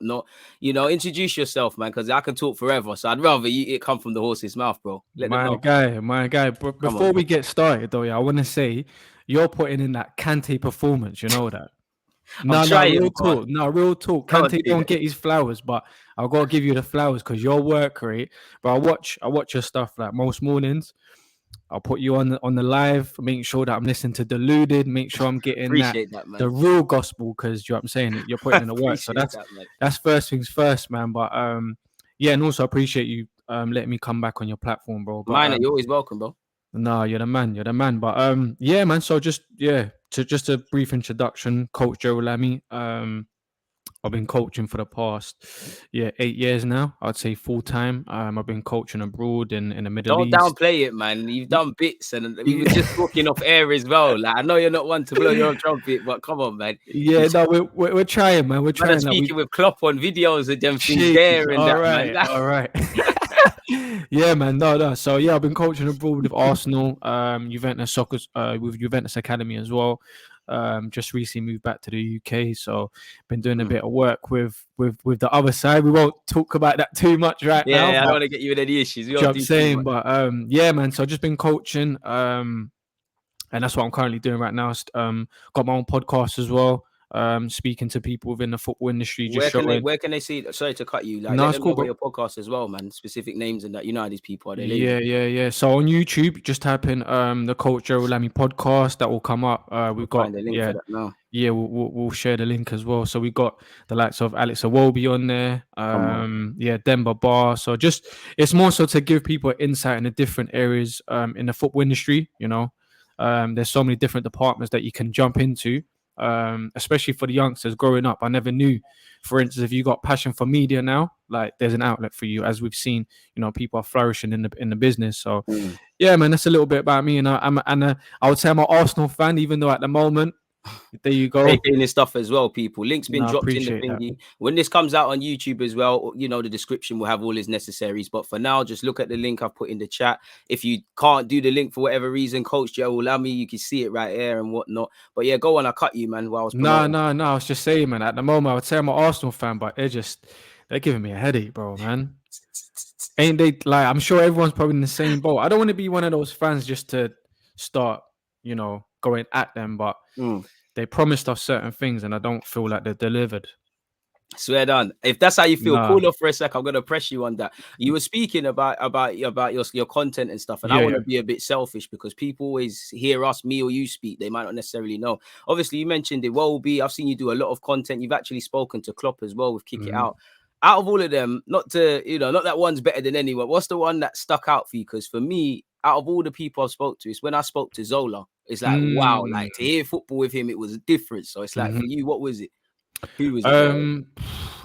not, introduce yourself, man, because I can talk forever. So I'd rather it come from the horse's mouth, bro. Let them know. My guy. But before we get started, though, yeah, I want to say you're putting in that Kante performance. You know that. No, real talk. No, real talk. Kante don't get his flowers, but I've got to give you the flowers because your work rate. But I watch your stuff like most mornings. I'll put you on the live, make sure that I'm listening to Deluded, make sure I'm getting the real gospel, because you know what I'm saying, you're putting in the work. So that's first things first, man. But yeah, and also appreciate you letting me come back on your platform, bro. But, Mine, you're always welcome, bro. No, you're the man. But yeah, man. So just a brief introduction, Coach Gerald Lami. I've been coaching for the past 8 years now. I'd say full time. I've been coaching abroad in the Middle East. Don't downplay it, man. You've done bits, and we were just talking off air as well. Like, I know you're not one to blow your own trumpet, but come on, man. Yeah, no, we're trying, man. We're trying. Speaking with Klopp on videos and them things there and all right, man. All right. Yeah, man. No. So yeah, I've been coaching abroad with Arsenal, Juventus Soccer, with Juventus Academy as well. Just recently moved back to the UK, so been doing a bit of work with the other side. We won't talk about that too much now. Yeah, I don't want to get you in any issues. You know what I'm saying? But yeah, man. So I've just been coaching, and that's what I'm currently doing right now. Got my own podcast as well. Speaking to people within the football industry. Where can they see? Sorry to cut you. Like, no, it's cool. About your podcast as well, man. Specific names and that. You know how these people are. Yeah. So on YouTube, just type in the Coach Gerald Lami podcast. That will come up. We've got the link for that now. Yeah, we'll share the link as well. So we got the likes of Alex Iwobi on there. Demba Ba. So it's more so to give people insight into different areas in the football industry. You know, there's so many different departments that you can jump into. Especially for the youngsters growing up. I never knew, for instance, if you got passion for media now, like there's an outlet for you, as we've seen, people are flourishing in the business. So yeah, man, that's a little bit about me. And I would say I'm an Arsenal fan, even though at the moment, there you go. Taking this stuff as well, people. Link's been dropped in the thingy. When this comes out on YouTube as well, the description will have all his necessaries. But for now, just look at the link I've put in the chat. If you can't do the link for whatever reason, Coach Gerald Lami, you can see it right here and whatnot. But yeah, go on. I cut you, man. While I was No. I was just saying, man. At the moment, I would say I'm an Arsenal fan, but they're giving me a headache, bro, man. Ain't they? Like, I'm sure everyone's probably in the same boat. I don't want to be one of those fans just to start, going at them, but. They promised us certain things, and I don't feel like they're delivered. Swear down. If that's how you feel, cool off for a sec. I'm gonna press you on that. You were speaking about your content and stuff, and I want to be a bit selfish because people always hear me or you speak. They might not necessarily know. Obviously, you mentioned it. I've seen you do a lot of content. You've actually spoken to Klopp as well with Kick It Out. Out of all of them, not that one's better than anyone. What's the one that stuck out for you? Because for me, out of all the people I've spoke to, it's when I spoke to Zola. It's like, wow, like to hear football with him, it was different. So it's like, for you, what was it? Who was it?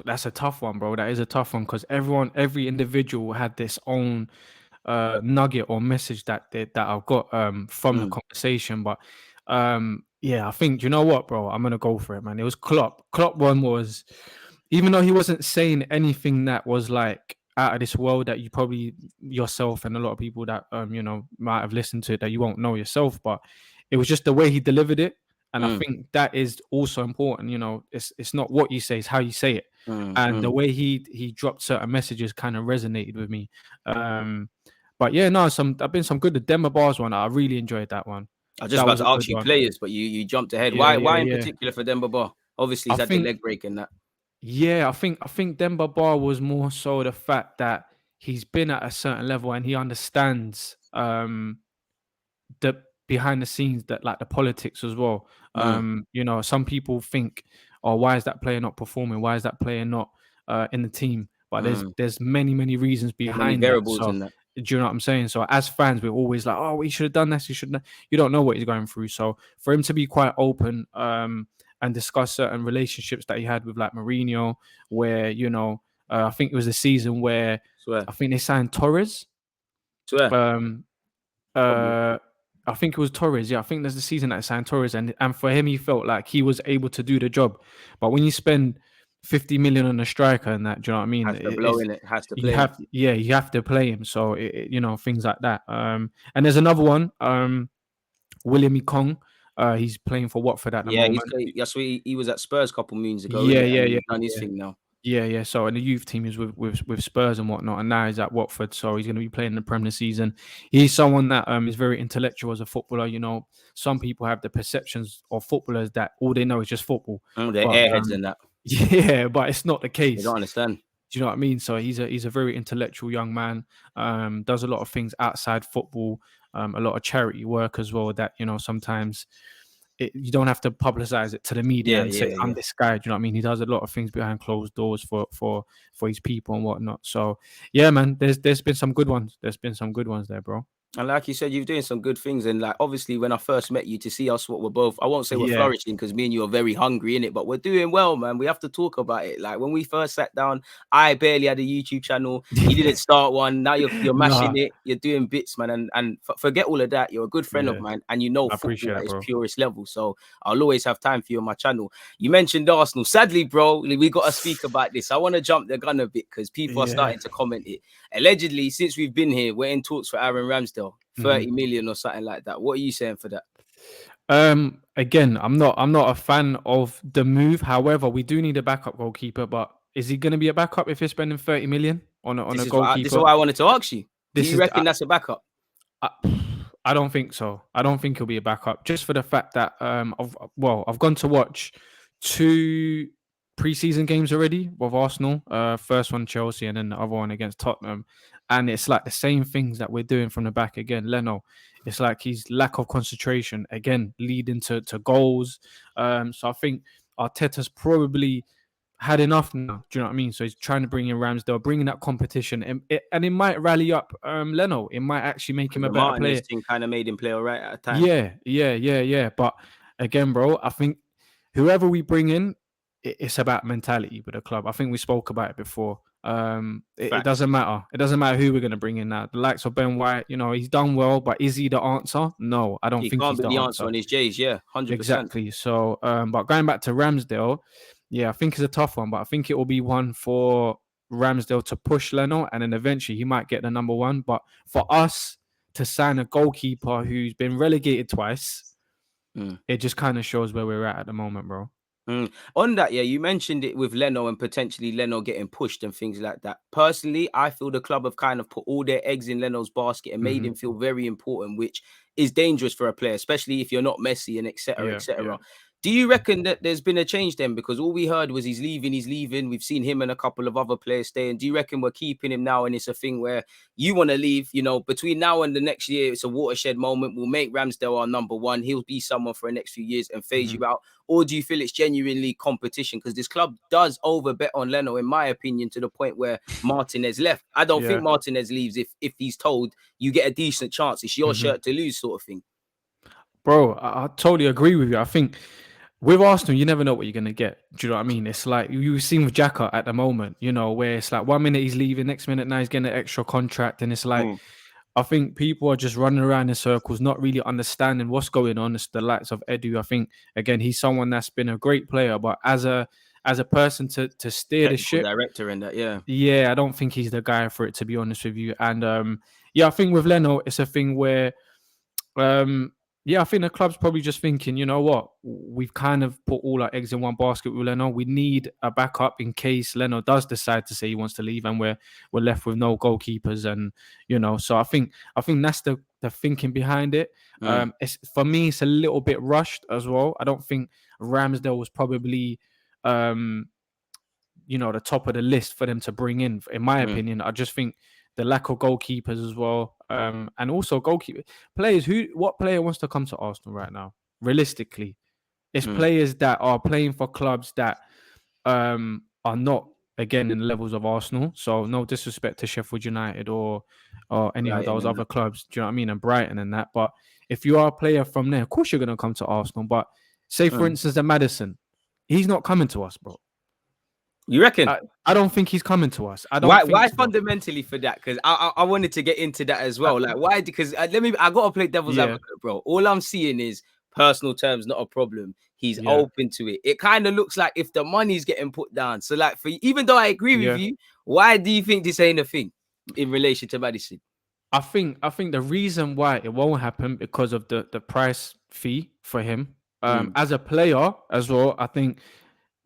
That's a tough one, bro. That is a tough one because every individual had this own nugget or message that I've got from the conversation. But I think, you know what, bro? I'm gonna go for it, man. It was Klopp. Klopp one was, even though he wasn't saying anything that was like out of this world that you probably yourself and a lot of people that might have listened to it that you won't know yourself, but it was just the way he delivered it. And I think that is also important. It's not what you say, it's how you say it. And the way he dropped certain messages kind of resonated with me. But yeah, no, I've been some good. The Demba Bars one, I really enjoyed that one. I was just about to ask you players, but you jumped ahead. Why in particular for Demba Ba? Obviously, he's had the leg break and that. Yeah, I think Demba Ba was more so the fact that he's been at a certain level and he understands the behind the scenes, that like the politics as well. Some people think, oh, why is that player not performing? Why is that player not in the team? But there's many reasons behind variables in that. Do you know what I'm saying? So as fans, we're always like, oh, he should have done this. You don't know what he's going through. So for him to be quite open and discuss certain relationships that he had with like Mourinho, where I think it was the season where I think they signed Torres. I think it was Torres. Yeah, I think there's the season that signed Torres, and for him, he felt like he was able to do the job. But when you spend 50 million on a striker and that, do you know what I mean? Has to blow in it. Has to play. You have to play him. So things like that. And there's another one, William Ekong. He's playing for Watford at the moment. He was at Spurs a couple moons ago. Yeah. Done his thing now. Yeah. So in the youth team is with Spurs and whatnot, and now he's at Watford, so he's going to be playing in the Premier season. He's someone that is very intellectual as a footballer. You know, some people have the perceptions of footballers that all they know is just football, They're but airheads and that. yeah, but it's not the They case. don't understand. Do you know what I mean? So he's a very intellectual young man. Does a lot of things outside football. A lot of charity work as well. That sometimes you don't have to publicize it to the media and say I'm this guy. Do you know what I mean? He does a lot of things behind closed doors for his people and whatnot. So yeah, man, there's been some good ones. There's been some good ones there, bro. And like you said, you're doing some good things. And like, obviously, when I first met you, to see us, what we're both, I won't say we're flourishing because me and you are very hungry in it, but we're doing well, man. We have to talk about it. Like when we first sat down, I barely had a YouTube channel. You didn't start one. Now you're mashing it. You're doing bits, man. And forget all of that. You're a good friend of mine, and you know football at its purest level. So I'll always have time for you on my channel. You mentioned Arsenal. Sadly, bro, we got to speak about this. I want to jump the gun a bit because people are starting to comment it. Allegedly, since we've been here, we're in talks for Aaron Ramsdale. 30 million or something like that. What are you saying for that? Again, I'm not a fan of the move. However, we do need a backup goalkeeper, but is he going to be a backup if you're spending 30 million on a goalkeeper? This is what I wanted to ask you. Do you reckon that's a backup? I don't think so. I don't think he'll be a backup just for the fact that I've gone to watch 2 preseason games already with Arsenal. First one Chelsea and then the other one against Tottenham. And it's like the same things that we're doing from the back again. Leno, it's like he's lack of concentration again, leading to goals. So I think Arteta's probably had enough now. Do you know what I mean? So he's trying to bring in Ramsdale, bringing that competition, and it might rally up Leno. It might actually make him a better player. Thing kind of made him play all right at a time. Yeah. But again, bro, I think whoever we bring in, it's about mentality with the club. I think we spoke about it before. It doesn't matter. It doesn't matter who we're going to bring in now. The likes of Ben White, he's done well, but is he the answer? No, I don't think he's the answer on his J's. Yeah, 100%. Exactly. So, but going back to Ramsdale, yeah, I think it's a tough one, but I think it will be one for Ramsdale to push Leno, and then eventually he might get the number one. But for us to sign a goalkeeper who's been relegated twice, it just kind of shows where we're at the moment, bro. On that, yeah, you mentioned it with Leno and potentially Leno getting pushed and things like that. Personally, I feel the club have kind of put all their eggs in Leno's basket and made him feel very important, which is dangerous for a player, especially if you're not Messi and etc. etc. Do you reckon that there's been a change then? Because all we heard was he's leaving. We've seen him and a couple of other players staying. Do you reckon we're keeping him now and it's a thing where you want to leave? Between now and the next year, it's a watershed moment. We'll make Ramsdale our number one. He'll be someone for the next few years and phase you out. Or do you feel it's genuinely competition? Because this club does overbet on Leno, in my opinion, to the point where Martinez left. I don't think Martinez leaves if he's told you get a decent chance. It's your shirt to lose sort of thing. Bro, I totally agree with you. I think with Arsenal, you never know what you're going to get. Do you know what I mean? It's like you've seen with Xhaka at the moment, where it's like 1 minute he's leaving, next minute now he's getting an extra contract. And it's like, I think people are just running around in circles, not really understanding what's going on. It's the likes of Edu. I think, again, he's someone that's been a great player, but as a person to steer the ship, director in that, yeah, I don't think he's the guy for it, to be honest with you. And I think with Leno, it's a thing where I think the club's probably just thinking, you know what, we've kind of put all our eggs in one basket with Leno. We need a backup in case Leno does decide to say he wants to leave, and we're left with no goalkeepers. And so I think that's the thinking behind it. It's, for me, it's a little bit rushed as well. I don't think Ramsdale was probably the top of the list for them to bring in my opinion. I just think the lack of goalkeepers as well, and also goalkeeper players. What player wants to come to Arsenal right now? Realistically, it's players that are playing for clubs that are not, again, in the levels of Arsenal. So no disrespect to Sheffield United or any of those other clubs. Do you know what I mean? And Brighton and that. But if you are a player from there, of course you're going to come to Arsenal. But say, for instance, the Maddison, he's not coming to us, bro. You reckon? I don't think he's coming to us. I don't. Why fundamentally for that? Because I wanted to get into that as well. Like, why? Because I got to play devil's advocate, bro. All I'm seeing is personal terms, not a problem. He's open to it. It kind of looks like if the money's getting put down. So, like, even though I agree with you, why do you think this ain't a thing in relation to Maddison? I think the reason why it won't happen because of the price fee for him. As a player as well, I think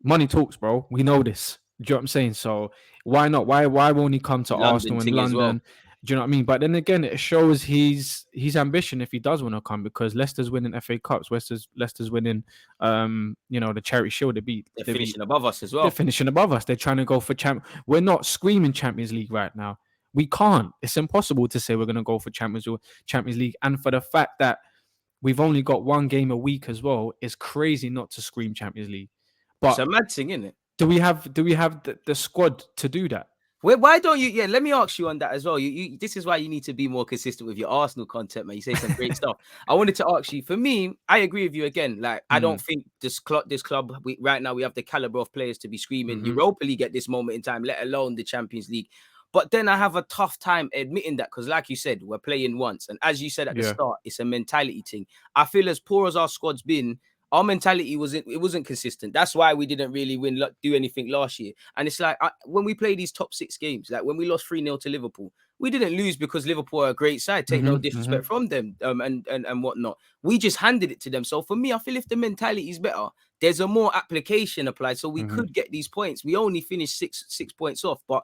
money talks, bro. We know this. Do you know what I'm saying? So why not? Why won't he come to London Arsenal in thing as well. London? Do you know what I mean? But then again, it shows his ambition if he does want to come, because Leicester's winning FA Cups, Leicester's winning the Charity Shield. They're finishing above us as They're well. finishing above us. They're trying to go for We're not screaming Champions League right now. We can't. It's impossible to say we're going to go for Champions League. And for the fact that we've only got one game a week as well, it's crazy not to scream Champions League. But it's a mad thing, isn't it? Do we have the squad to do that? Why don't you? Yeah, let me ask you on that as well. This is why you need to be more consistent with your Arsenal content, man. You say some great stuff. I wanted to ask you. For me, I agree with you again. Like, I don't think this club right now we have the caliber of players to be screaming Europa League at this moment in time, let alone the Champions League. But then I have a tough time admitting that because, like you said, we're playing once, and as you said at the start, it's a mentality thing. I feel as poor as our squad's been, our mentality wasn't consistent. That's why we didn't really do anything last year. And it's like when we play these top 6 games, like when we lost 3-0 to Liverpool, we didn't lose because Liverpool are a great side. Take no disrespect from them and whatnot. We just handed it to them. So for me, I feel if the mentality is better, there's a more application applied. So we could get these points. We only finished six points off. But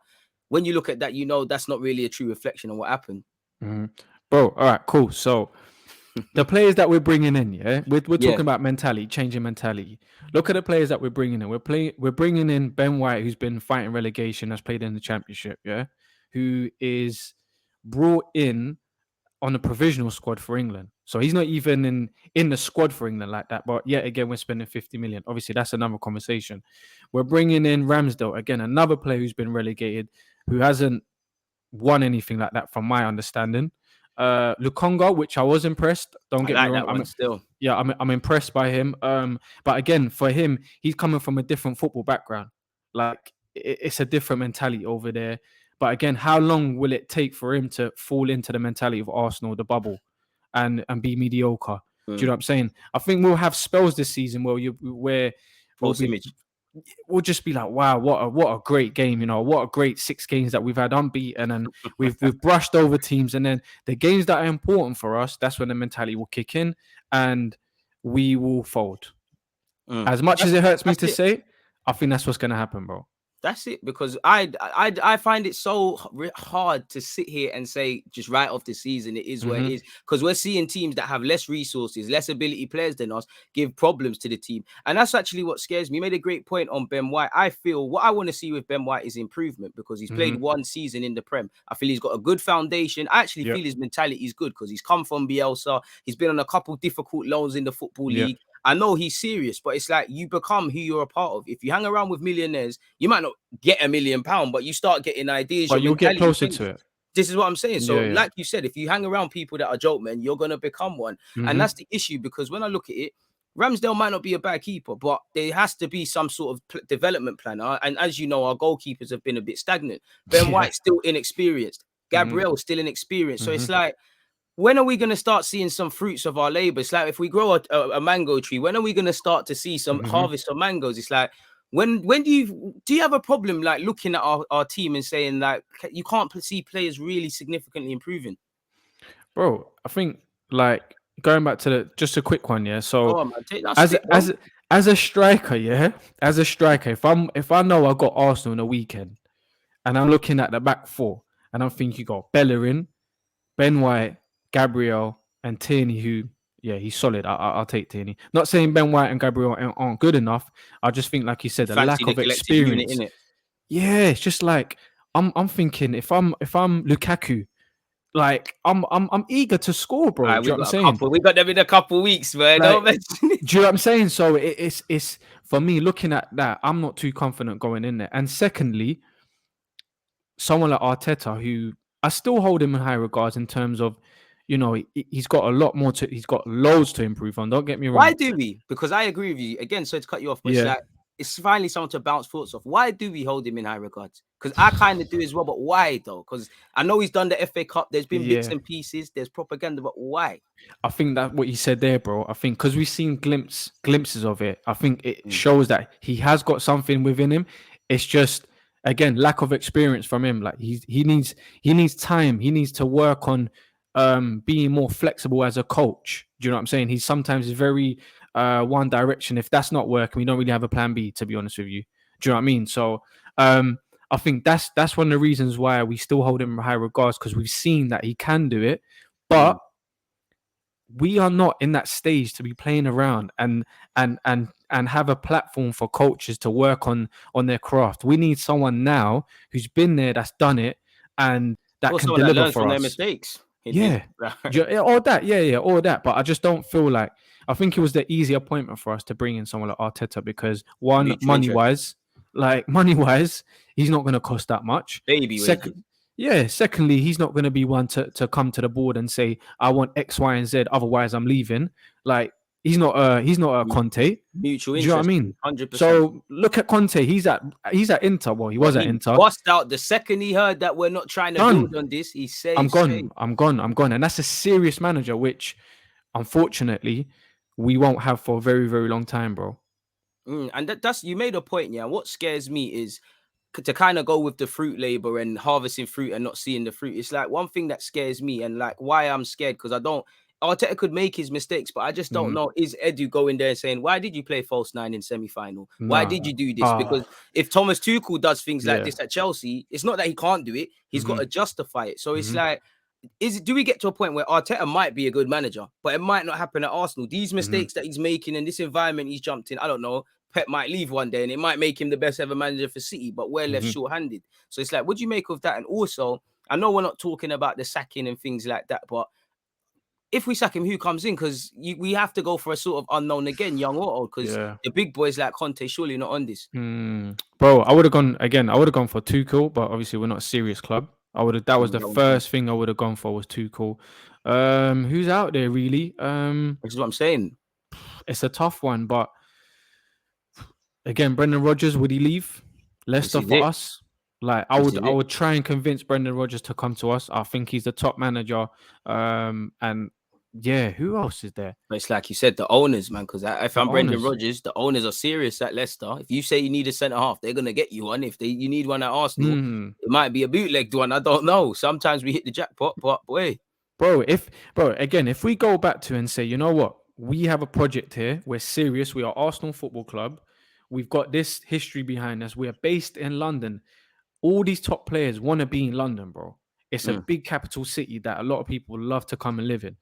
when you look at that, that's not really a true reflection of what happened. Bro, all right, cool. So the players that we're bringing in, we're talking about mentality, changing mentality. Look at the players that we're bringing in. We're bringing in Ben White, who's been fighting relegation, has played in the Championship, who is brought in on the provisional squad for England. So he's not even in the squad for England like that. But yet again, we're spending 50 million. Obviously, that's another conversation. We're bringing in Ramsdale, again, another player who's been relegated, who hasn't won anything like that from my understanding. Lukonga, which I was impressed. Don't get me wrong. I'm impressed by him. But again, for him, he's coming from a different football background. Like it's a different mentality over there. But again, how long will it take for him to fall into the mentality of Arsenal, the bubble, and be mediocre? Do you know what I'm saying? I think we'll have spells this season where we'll just be like, wow, what a great game, what a great 6 games that we've had unbeaten, and we've brushed over teams, and then the games that are important for us, that's when the mentality will kick in and we will fold. As much as it hurts me to say, I think that's what's going to happen, bro. That's it, because I find it so hard to sit here and say just right off the season it is what it is, because we're seeing teams that have less resources, less ability players than us give problems to the team, and that's actually what scares me. You made a great point on Ben White. I feel what I want to see with Ben White is improvement, because he's played 1 season in the Prem. I feel he's got a good foundation. I actually feel his mentality is good because he's come from Bielsa. He's been on a couple difficult loans in the Football League. I know he's serious, but it's like you become who you're a part of. If you hang around with millionaires, you might not get £1 million, but you start getting ideas. But you'll get closer to it. This is what I'm saying. So, like you said, if you hang around people that are joke men, you're gonna become one, and that's the issue. Because when I look at it, Ramsdale might not be a bad keeper, but there has to be some sort of development plan. And as you know, our goalkeepers have been a bit stagnant. Ben White's still inexperienced. Gabriel's still inexperienced. So it's like, when are we going to start seeing some fruits of our labor? It's like if we grow a mango tree, when are we going to start to see some harvest of mangoes? It's like, when do you have a problem like looking at our team and saying like you can't see players really significantly improving? Bro, I think like going back to just a quick one, So as a striker, if I know I got Arsenal in the weekend and I'm looking at the back 4 and I'm thinking you got Bellerin, Ben White, Gabriel, and Tierney, who, he's solid. I'll take Tierney. Not saying Ben White and Gabriel aren't good enough. I just think, like you said, the lack of experience. Unit, it's just like I'm thinking if I'm Lukaku, like I'm eager to score, bro. Right, do you know what I'm saying? We got them in a couple weeks, man. Like, do you know what I'm saying? So it's for me looking at that, I'm not too confident going in there. And secondly, someone like Arteta, who I still hold him in high regards in terms of, he's got a lot more he's got loads to improve on. Don't get me wrong. Why do we? Because I agree with you. Again, sorry to cut you off, but it's like, it's finally someone to bounce thoughts off. Why do we hold him in high regards? Because I kind of do as well, but why though? Because I know he's done the FA Cup. There's been bits and pieces. There's propaganda, but why? I think that what you said there, bro. I think because we've seen glimpses of it. I think it shows that he has got something within him. It's just, again, lack of experience from him. Like he needs time. He needs to work on being more flexible as a coach. Do you know what I'm saying? He's sometimes very one direction. If that's not working, we don't really have a plan B, to be honest with you. Do you know what I mean? So I think that's one of the reasons why we still hold him in high regards, because we've seen that he can do it, but we are not in that stage to be playing around and have a platform for coaches to work on their craft. We need someone now who's been there, that's done it, and that can deliver learns for from us. their mistakes. Yeah, all that. All that. But I just don't feel like, I think it was the easy appointment for us to bring in someone like Arteta, because one, money wise, he's not going to cost that much. Baby wages. Secondly, he's not going to be one to come to the board and say, I want X, Y, and Z, otherwise I'm leaving. Like, he's not a Conte. Mutual interest. Do you know what I mean? 100%. So look at Conte. He's at Inter. Well, he was at Inter. Bust out the second he heard that we're not trying to build on this. He said, I'm gone. And that's a serious manager, which unfortunately we won't have for a very, very long time, bro. And that's, you made a point. Yeah. What scares me is to kind of go with the fruit labor and harvesting fruit and not seeing the fruit. It's like one thing that scares me, and like why I'm scared, because Arteta could make his mistakes, but I just don't know. Is Edu going there and saying, why did you play false nine in semi-final? Why did you do this? Because if Thomas Tuchel does things like this at Chelsea, it's not that he can't do it. He's got to justify it. So it's like, do we get to a point where Arteta might be a good manager, but it might not happen at Arsenal? These mistakes that he's making and this environment he's jumped in, I don't know. Pep might leave one day and it might make him the best ever manager for City, but we're left short-handed. So it's like, what do you make of that? And also, I know we're not talking about the sacking and things like that, but if we sack him, who comes in? Because we have to go for a sort of unknown again, young or old, because the big boys like Conte surely not on this. Bro, I would have gone for Tuchel, but obviously we're not a serious club. That was the first thing I would have gone for, was Tuchel. Who's out there really? This is what I'm saying. It's a tough one, but again, Brendan Rodgers, would he leave Leicester for us? Like, I would try and convince Brendan Rodgers to come to us. I think he's the top manager. And yeah, who else is there? But it's like you said, the owners, man. Because if I'm Brendan Rodgers, the owners are serious at Leicester. If you say you need a centre half, they're gonna get you one. If you need one at Arsenal, it might be a bootlegged one. I don't know. Sometimes we hit the jackpot, but boy, if we go back to and say, you know what, we have a project here. We're serious. We are Arsenal Football Club. We've got this history behind us. We are based in London. All these top players want to be in London, bro. It's a big capital city that a lot of people love to come and live in.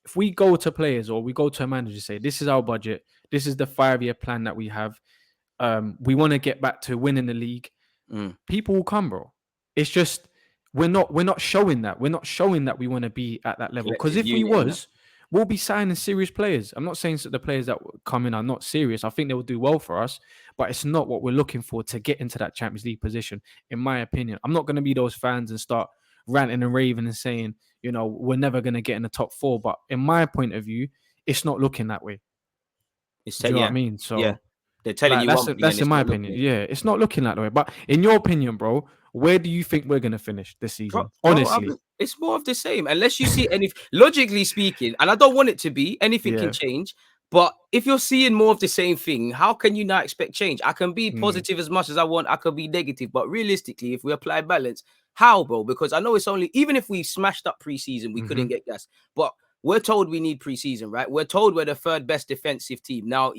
If we go to players or we go to a manager, say, this is our budget, this is the 5-year plan that we have, we want to get back to winning the league, people will come, bro. It's just we're not showing that. We're not showing that we want to be at that level. Because if we was, we'll be signing serious players. I'm not saying that the players that come in are not serious. I think they will do well for us, but it's not what we're looking for to get into that Champions League position, in my opinion. I'm not going to be those fans and start ranting and raving and saying, you know, we're never going to get in the top 4. But in my point of view, it's not looking that way. Do you know what I mean? So they're telling you that's in my opinion. Yeah, it's not looking that way. But in your opinion, bro, where do you think we're going to finish this season? Honestly. It's more of the same. Unless you see any, logically speaking, and I don't want it to be, anything can change. But if you're seeing more of the same thing, how can you not expect change? I can be positive as much as I want. I could be negative. But realistically, if we apply balance, how, bro? Because I know it's only, even if we smashed up preseason, we couldn't get gas. But we're told we need preseason, right? We're told we're the 3rd best defensive team. Now,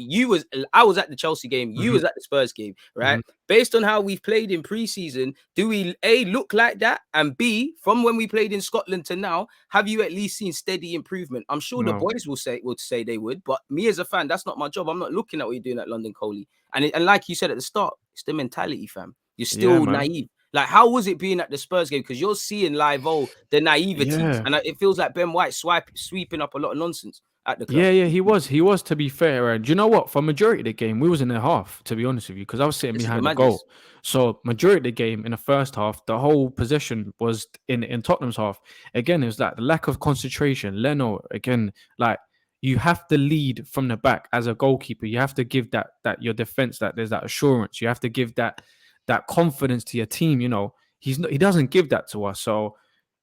I was at the Chelsea game. You was at the Spurs game, right? Based on how we've played in preseason, do we A, look like that? And B, from when we played in Scotland to now, have you at least seen steady improvement? I'm sure the boys would say they would, but me as a fan, that's not my job. I'm not looking at what you're doing at London Coley. And like you said at the start, it's the mentality, fam. You're still naive. Like, how was it being at the Spurs game? Because you're seeing live, the naivety. And it feels like Ben White sweeping up a lot of nonsense at the club. Yeah, he was, to be fair. And you know what? For majority of the game, we was in their half, to be honest with you, because I was sitting behind the goal. So majority of the game in the first half, the whole possession was in Tottenham's half. Again, it was like the lack of concentration. Leno, again, like, you have to lead from the back as a goalkeeper. You have to give that your defense, that there's that assurance. You have to give that confidence to your team. You know, he doesn't give that to us. So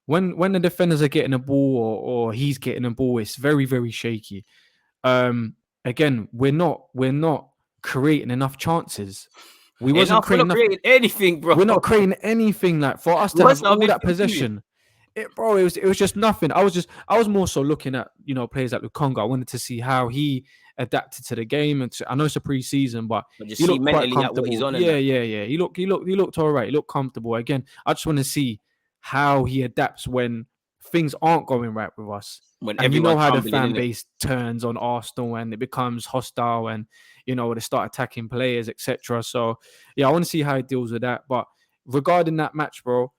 when the defenders are getting a ball or he's getting a ball, it's very, very shaky. Again, we're not creating enough chances. We wasn't creating anything, bro. We're not creating anything, like, for us to have all that possession. Bro, it was just nothing. I was more so looking at, you know, players like Lukonga. I wanted to see how he adapted to the game, and I know it's a pre-season, but just he see looked quite mentally at what he's comfortable. on. Yeah. He looked all right. He looked comfortable. Again, I just want to see how he adapts when things aren't going right with us. When And you know everyone's how the tumbling, fan innit? base turns on Arsenal and it becomes hostile, and you know they start attacking players, etc. So yeah, I want to see how he deals with that. But regarding that match, bro,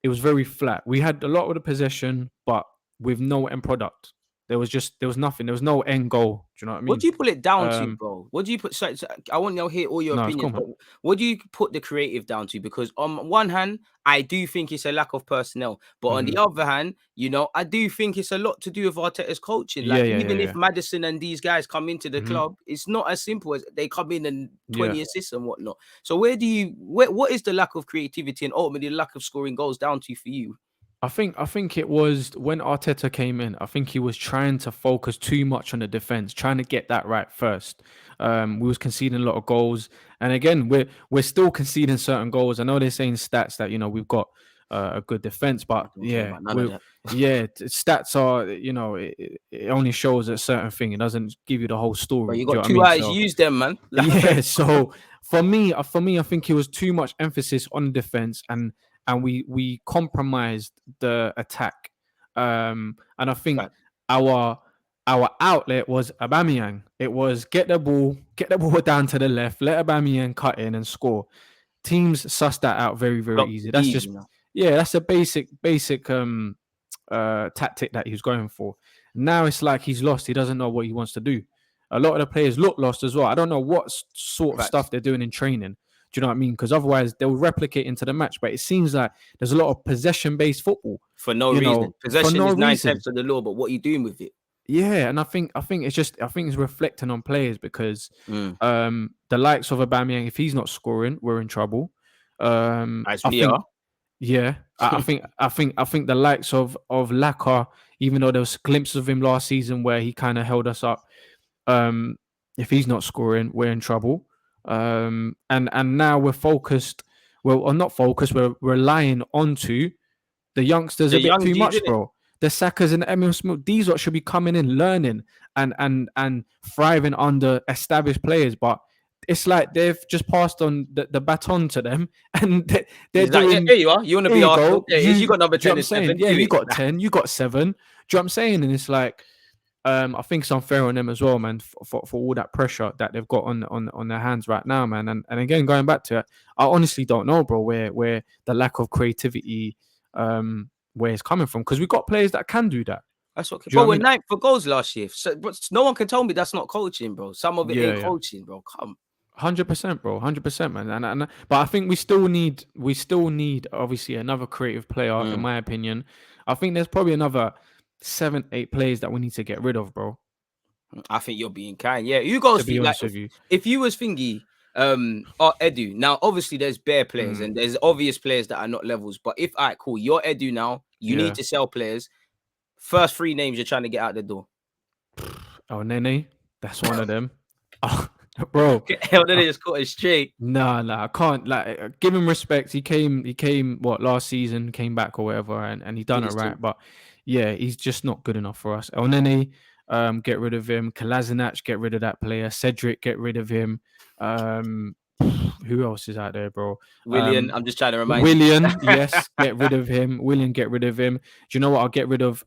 it was very flat. We had a lot of the possession, but with no end product. There was nothing. There was no end goal. Do you know what I What mean? do you put it down to, bro? What do you put? So I want to hear all your No, it's opinions, cool, man. but what do you put the creative down to? Because on one hand, I do think it's a lack of personnel, but on the other hand, you know, I do think it's a lot to do with Arteta's coaching. Like, even if Maddison and these guys come into the club, it's not as simple as they come in and 20 assists and whatnot. So what is the lack of creativity and ultimately the lack of scoring goals down to for you? I think it was when Arteta came in. I think he was trying to focus too much on the defense, trying to get that right first. We was conceding a lot of goals, and again, we're still conceding certain goals. I know they're saying stats that, you know, we've got a good defense, but yeah, stats are, you know, it only shows a certain thing. It doesn't give you the whole story. But you Do you know got what I two mean? eyes, So use them, man. yeah, so for me, I think it was too much emphasis on defense, and we compromised the attack. And I think Right. our outlet was Aubameyang. It was get the ball down to the left, let Aubameyang cut in and score. Teams suss that out very, very Block easy. That's easy just now. that's a basic tactic that he was going for. Now it's like he's lost. He doesn't know what he wants to do. A lot of the players look lost as well. I don't know what sort of stuff they're doing in training. Do you know what I mean? Because otherwise they'll replicate into the match. But it seems like there's a lot of possession-based football for no reason. Possession is 9/10 of the law, but what are you doing with it? Yeah, and I think it's reflecting on players, because the likes of Aubameyang, if he's not scoring, we're in trouble. As we are. Yeah, I think the likes of Laka, even though there was glimpses of him last season where he kind of held us up, if he's not scoring, we're in trouble. And now we're focused. Well, or not focused. We're relying onto the youngsters The a bit young too G's, much, innit? bro. The Sakas and Emil Smith, these what should be coming in, learning and thriving under established players, but it's like they've just passed on the baton to them, and they're He's like, yeah, doing. here you are. You want to Here be you Arsenal? go. Yeah, you got number Do you know 10 what I'm and saying? 7. Yeah, Do you it. got 10, you got 7. Do you know what I'm saying? And it's like, I think it's unfair on them as well, man, for all that pressure that they've got on their hands right now, man. And again, going back to it, I honestly don't know, bro, where the lack of creativity, where it's coming from, because we've got players that can do that. That's what. Bro, we're 9th for goals last year. So, but no one can tell me that's not coaching, bro. Some of it ain't coaching, bro. Come. 100%, bro. 100%, man. And but I think we still need obviously another creative player, in my opinion. I think there's probably another 7, 8 players that we need to get rid of, bro. I think you're being kind. Yeah, you guys feel like if you was thingy, or Edu. Now, obviously, there's bare players and there's obvious players that are not levels. But if cool, you're Edu now. You need to sell players. First 3 names you're trying to get out the door. Oh, Nene, that's one of them. Bro, Hell, Nene just caught it straight. Nah, I can't. Like, give him respect. He came what, last season, came back or whatever, and he done it right. But yeah, he's just not good enough for us. El Nene, get rid of him. Kolasinac, get rid of that player. Cedric, get rid of him. Who else is out there, bro? William, I'm just trying to remind you. William, yes, get rid of him. William, get rid of him. Do you know what? I'll get rid of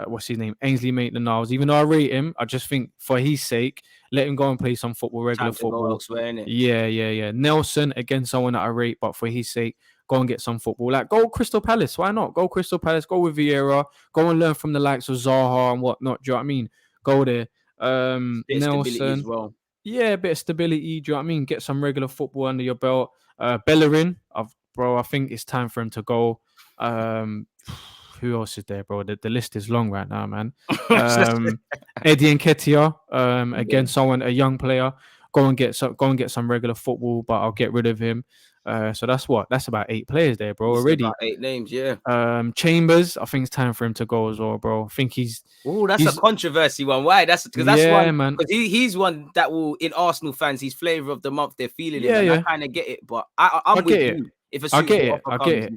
what's his name? Ainsley Maitland-Niles. Even though I rate him, I just think for his sake, let him go and play some football, regular football. Elsewhere, innit? Yeah. Nelson, again, someone that I rate, but for his sake, go and get some football. Like, go Crystal Palace. Why not? Go Crystal Palace. Go with Vieira. Go and learn from the likes of Zaha and whatnot. Do you know what I mean? Go there. Nelson. As well. Yeah, a bit of stability. Do you know what I mean? Get some regular football under your belt. Bellerin, I think it's time for him to go. Who else is there, bro? The list is long right now, man. Eddie Nketiah, again, a young player. Go and get some regular football, but I'll get rid of him. So that's about 8 players there, bro. Already about 8 names, yeah. Chambers, I think it's time for him to go as well, bro. I think he's a controversy one. Why? That's one, man. Because he's one that will, in Arsenal fans, he's flavor of the month. They're feeling him. Yeah. I kind of get it, but I'm with you. If a I get it.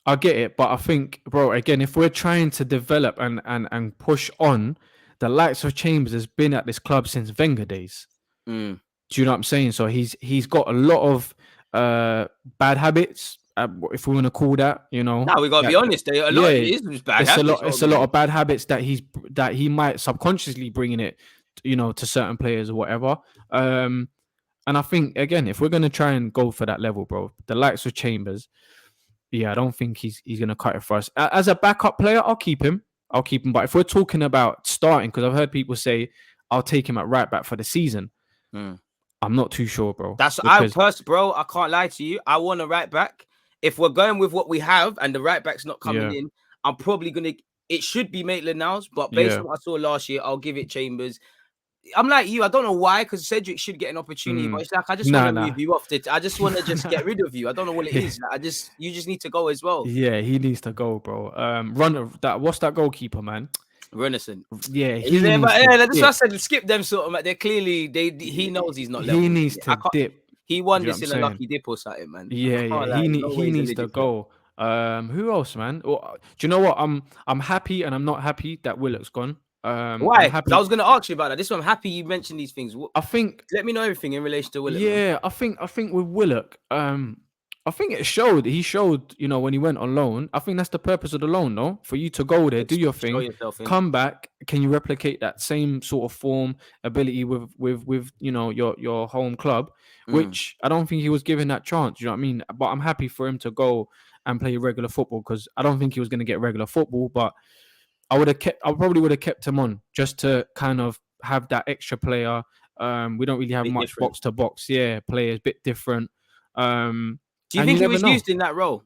I get it, but I think, bro, again, if we're trying to develop and push on, the likes of Chambers has been at this club since Wenger days. Do you know what I'm saying? So he's got a lot of bad habits, if we want to call that. You know, now we gotta be honest. A lot of it is bad habits. It's a lot of bad habits that he might subconsciously bringing it, you know, to certain players or whatever. And I think, again, if we're gonna try and go for that level, bro, the likes of Chambers, I don't think he's gonna cut it for us. As a backup player, I'll keep him. But if we're talking about starting, because I've heard people say I'll take him at right back for the season. I'm not too sure, bro. Bro, I can't lie to you. I want a right back. If we're going with what we have and the right back's not coming in, I'm probably gonna. It should be Maitland-Niles, but based on what I saw last year, I'll give it Chambers. I'm like you. I don't know why, because Cedric should get an opportunity, but it's like I just want to move you off. I just want to just get rid of you. I don't know what it is. You just need to go as well. Yeah, he needs to go, bro. What's that goalkeeper, man? Renison. Yeah, that's what I said. Skip them sort of. They're clearly he knows he's not level. He needs to dip. He won this in a lucky dip or something, man. Yeah. He needs to go. Who else, man? Do you know what? I'm happy and I'm not happy that Willock's gone. Why? I was going to ask you about that. This one, I'm happy you mentioned these things. I think. Let me know everything in relation to Willock. Yeah, man. I think with Willock, I think it showed. He showed, you know, when he went on loan. I think that's the purpose of the loan, no? For you to go there, do your thing, come back. Can you replicate that same sort of form, ability with you know, your home club? Which I don't think he was given that chance. You know what I mean? But I'm happy for him to go and play regular football, because I don't think he was going to get regular football. But I probably would have kept him on just to kind of have that extra player. We don't really have much box to box, players, bit different. Do you think he was used in that role?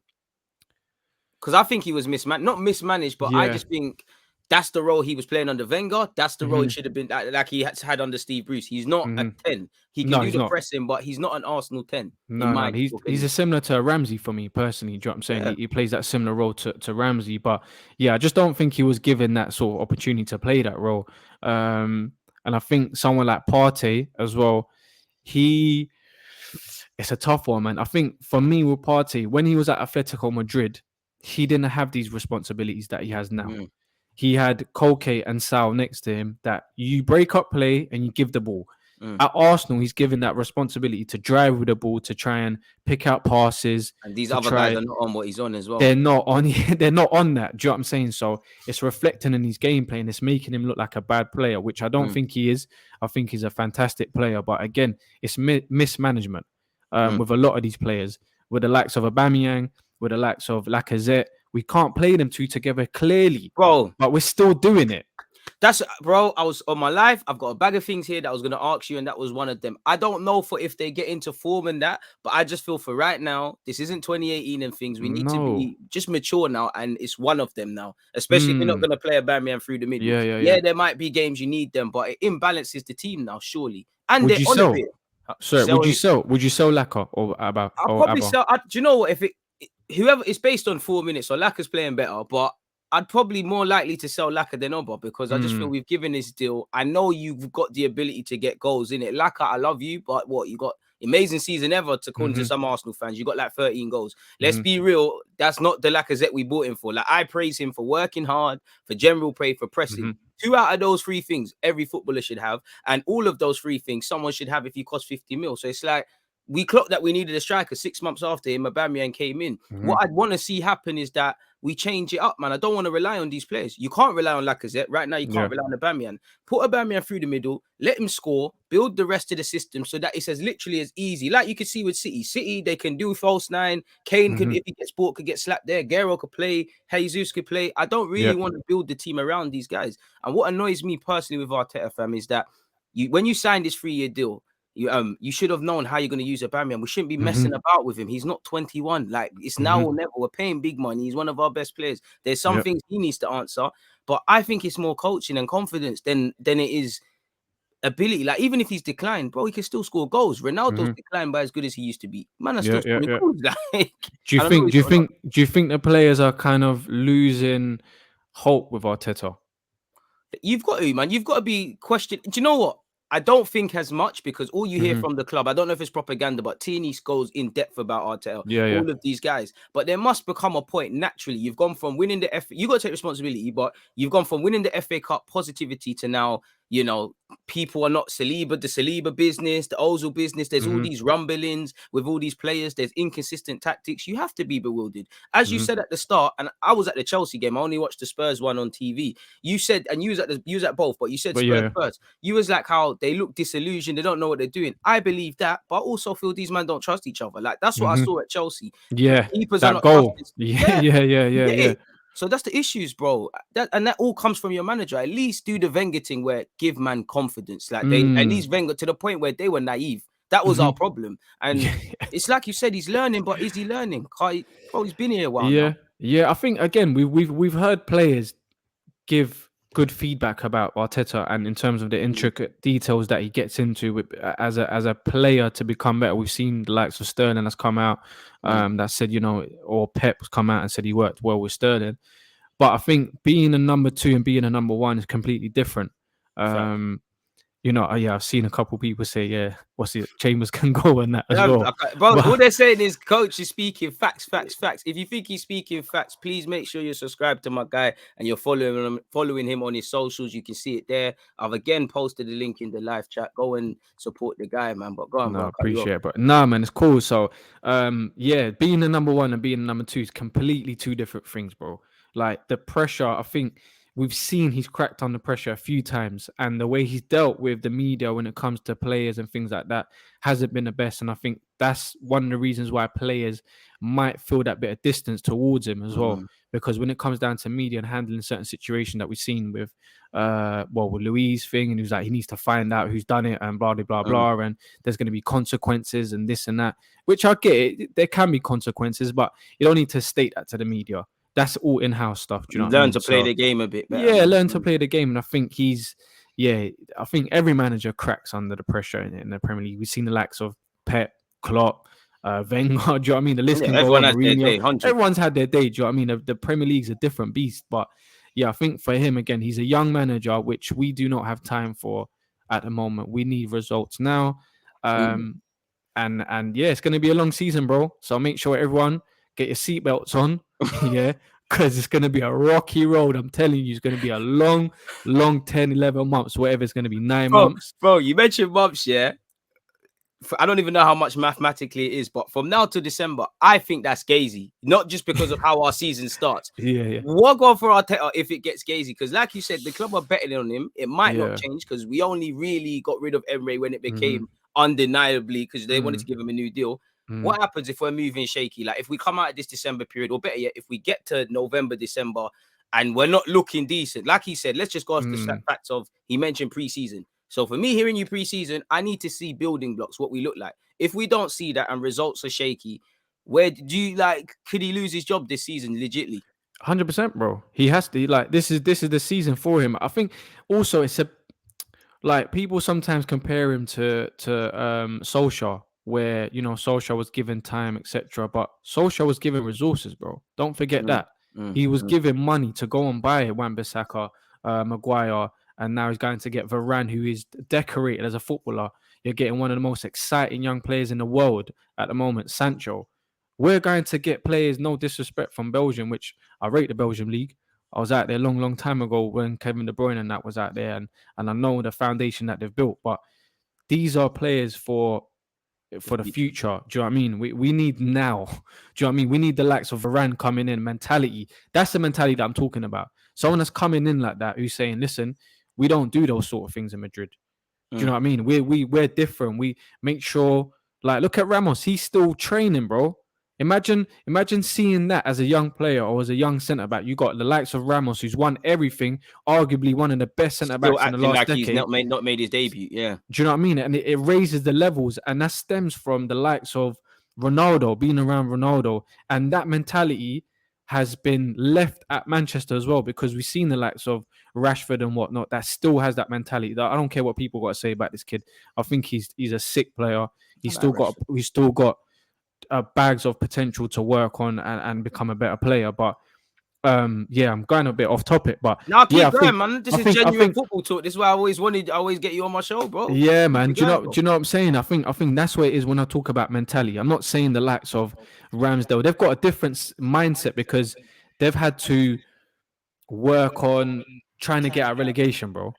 Because I think he was not mismanaged, but I just think that's the role he was playing under Wenger. That's the role he should have been like he had under Steve Bruce. He's not a 10. He can do the pressing, but he's not an Arsenal 10. No, he's a similar to Ramsey for me personally. Do you know what I'm saying? Yeah. He plays that similar role to Ramsey, but I just don't think he was given that sort of opportunity to play that role. And I think someone like Partey as well, it's a tough one, man. I think for me with Partey, when he was at Atletico Madrid, he didn't have these responsibilities that he has now. He had Koke and Sal next to him that you break up play and you give the ball. At Arsenal, he's given that responsibility to drive with the ball, to try and pick out passes. And these other guys are not on what he's on as well. They're not on that. Do you know what I'm saying? So it's reflecting in his gameplay and it's making him look like a bad player, which I don't think he is. I think he's a fantastic player. But again, it's mismanagement. With a lot of these players, with the likes of Aubameyang, with the likes of Lacazette, we can't play them two together clearly, bro. But we're still doing it. That's, bro. I was on my live. I've got a bag of things here that I was going to ask you, and that was one of them. I don't know if they get into form and that, but I just feel for right now, this isn't 2018 and things. We need to be just mature now, and it's one of them now. Especially if you're not going to play Aubameyang through the middle. Yeah, there might be games you need them, but it imbalances the team now, surely. And they're on a bit. Sorry, would you sell Laka or Abba? I'll probably sell. Do you know what? If whoever it's based on 4 minutes, so Laka's playing better, but I'd probably more likely to sell Laka than Oba, because I just feel we've given this deal. I know you've got the ability to get goals in it. Laka, I love you, but what you got? Amazing season ever, according to some Arsenal fans. You got like 13 goals. Let's be real. That's not the Lacazette we bought him for. Like, I praise him for working hard, for general play, for pressing. 2 out of those 3 things every footballer should have, and all of those 3 things someone should have if you cost 50 mil. So it's like we clocked that we needed a striker 6 months after him. Aubameyang came in. What I'd want to see happen is that we change it up, man. I don't want to rely on these players. You can't rely on Lacazette right now. You can't rely on Aubameyang. Put Aubameyang through the middle, let him score, build the rest of the system so that it's as literally as easy. Like you can see with City. City, they can do false 9. Kane could, if he gets bought, could get slapped there. Guerrero could play. Jesus could play. I don't really want to build the team around these guys. And what annoys me personally with Arteta, fam, is that when you sign this 3-year deal, you should have known how you're going to use Aubameyang. We shouldn't be messing about with him. He's not 21. Like, it's now or never. We're paying big money. He's one of our best players. There's some things he needs to answer, but I think it's more coaching and confidence than it is ability. Like, even if he's declined, bro, he can still score goals. Ronaldo's declined by as good as he used to be. Man, still scoring goals. Like, do you think the players are kind of losing hope with Arteta? You've got to, man. You've got to be questioned. Do you know what? I don't think as much, because all you hear from the club, I don't know if it's propaganda, but Tierney goes in depth about Arteta, all of these guys. But there must become a point naturally. You've gone from winning the FA, you got to take responsibility, but you've gone from winning the FA Cup positivity to now, you know, people are not the Saliba business, the Ozil business. There's all these rumblings with all these players. There's inconsistent tactics. You have to be bewildered. As you said at the start, and I was at the Chelsea game. I only watched the Spurs one on TV. You said, and you was at both, but you said Spurs first. You was like how they look disillusioned. They don't know what they're doing. I believe that, but I also feel these men don't trust each other. Like that's what I saw at Chelsea. Yeah, keepers that are not goal. trusted. Yeah. So that's the issues, bro. That all comes from your manager. At least do the Wenger thing where give man confidence. Like they at least Wenger to the point where they were naive. That was our problem. And it's like you said, he's learning, but is he learning? Bro, he's been here a while now. Yeah. I think again we've heard players give good feedback about Arteta, and in terms of the intricate details that he gets into with, as a player to become better. We've seen the likes of Sterling has come out that said, you know, or Pep has come out and said he worked well with Sterling. But I think being a number 2 and being a number 1 is completely different. You know, I've seen a couple people say, what's it, Chambers can go and that as well. Bro, all they're saying is Coach is speaking facts. If you think he's speaking facts, please make sure you're subscribed to my guy and you're following him on his socials. You can see it there. I've again posted the link in the live chat. Go and support the guy, man. But go on, bro. Appreciate it, but nah, man, it's cool. So, being the number 1 and being the number 2 is completely 2 different things, bro. Like the pressure, I think we've seen he's cracked under pressure a few times, and the way he's dealt with the media when it comes to players and things like that hasn't been the best. And I think that's one of the reasons why players might feel that bit of distance towards him as well. Because when it comes down to media and handling certain situations that we've seen with, with Louise thing, and he was like, he needs to find out who's done it and blah, blah, blah, blah. And there's going to be consequences and this and that, which I get it. There can be consequences, but you don't need to state that to the media. That's all in-house stuff. Do you know what I mean? To play the game a bit better. Yeah, learn to play the game. And I think I think every manager cracks under the pressure in the Premier League. We've seen the likes of Pep, Klopp, Wenger. Do you know what I mean? The list can go on. Everyone's had their day. Do you know what I mean? The Premier League's a different beast. But yeah, I think for him, again, he's a young manager, which we do not have time for at the moment. We need results now. And it's going to be a long season, bro. So make sure everyone get your seatbelts on. Because it's going to be a rocky road. I'm telling you, it's going to be a long 10, 11 months, whatever it's going to be, 9 months. Bro, you mentioned months, yeah? I don't even know how much mathematically it is, but from now to December, I think that's gazy. Not just because of how our season starts. We'll go for Arteta if it gets gazy, because like you said, the club are betting on him. It might not change, because we only really got rid of Emre when it became undeniably, because they wanted to give him a new deal. What happens if we're moving shaky? Like if we come out of this December period, or better yet, if we get to November, December, and we're not looking decent, like he said, let's just go off the facts of, he mentioned pre-season. So for me, hearing you pre-season, I need to see building blocks, what we look like. If we don't see that and results are shaky, where do you could he lose his job this season legitly? 100%, bro. He has to. Like this is the season for him. I think also it's like people sometimes compare him to Solskjaer, where Solskjaer was given time, etc. But Solskjaer was given resources, bro. Don't forget that. He was given money to go and buy Wan-Bissaka, Maguire, and now he's going to get Varane, who is decorated as a footballer. You're getting one of the most exciting young players in the world at the moment, Sancho. We're going to get players, no disrespect, from Belgium, which I rate the Belgium league. I was out there a long time ago when Kevin De Bruyne and that was out there, and I know the foundation that they've built. But these are players for the future. Do you know what I mean? We need now. Do you know what I mean? We need the likes of Varane coming in, mentality. That's the mentality that I'm talking about. Someone that's coming in like that, who's saying, listen, we don't do those sort of things in Madrid. Do you know what I mean? We're different. We make sure, like, look at Ramos. He's still training, bro. Imagine seeing that as a young player or as a young centre-back. You got the likes of Ramos, who's won everything, arguably one of the best centre-backs in the last decade. He's not made his debut, yeah. Do you know what I mean? And it raises the levels, and that stems from the likes of Ronaldo, being around Ronaldo, and that mentality has been left at Manchester as well, because we've seen the likes of Rashford and whatnot that still has that mentality. That I don't care what people got to say about this kid. I think he's a sick player. He's still got bags of potential to work on and become a better player. But yeah, I'm going a bit off topic, but now yeah, keep going, man. This is I genuine think football talk. This is why I always get you on my show, bro. yeah, man. Keep it going, bro. Do you know what I'm saying? I think that's where it is when I talk about mentality. I'm not saying the likes of Ramsdale. They've got a different mindset because they've had to work on trying to get out relegation, bro.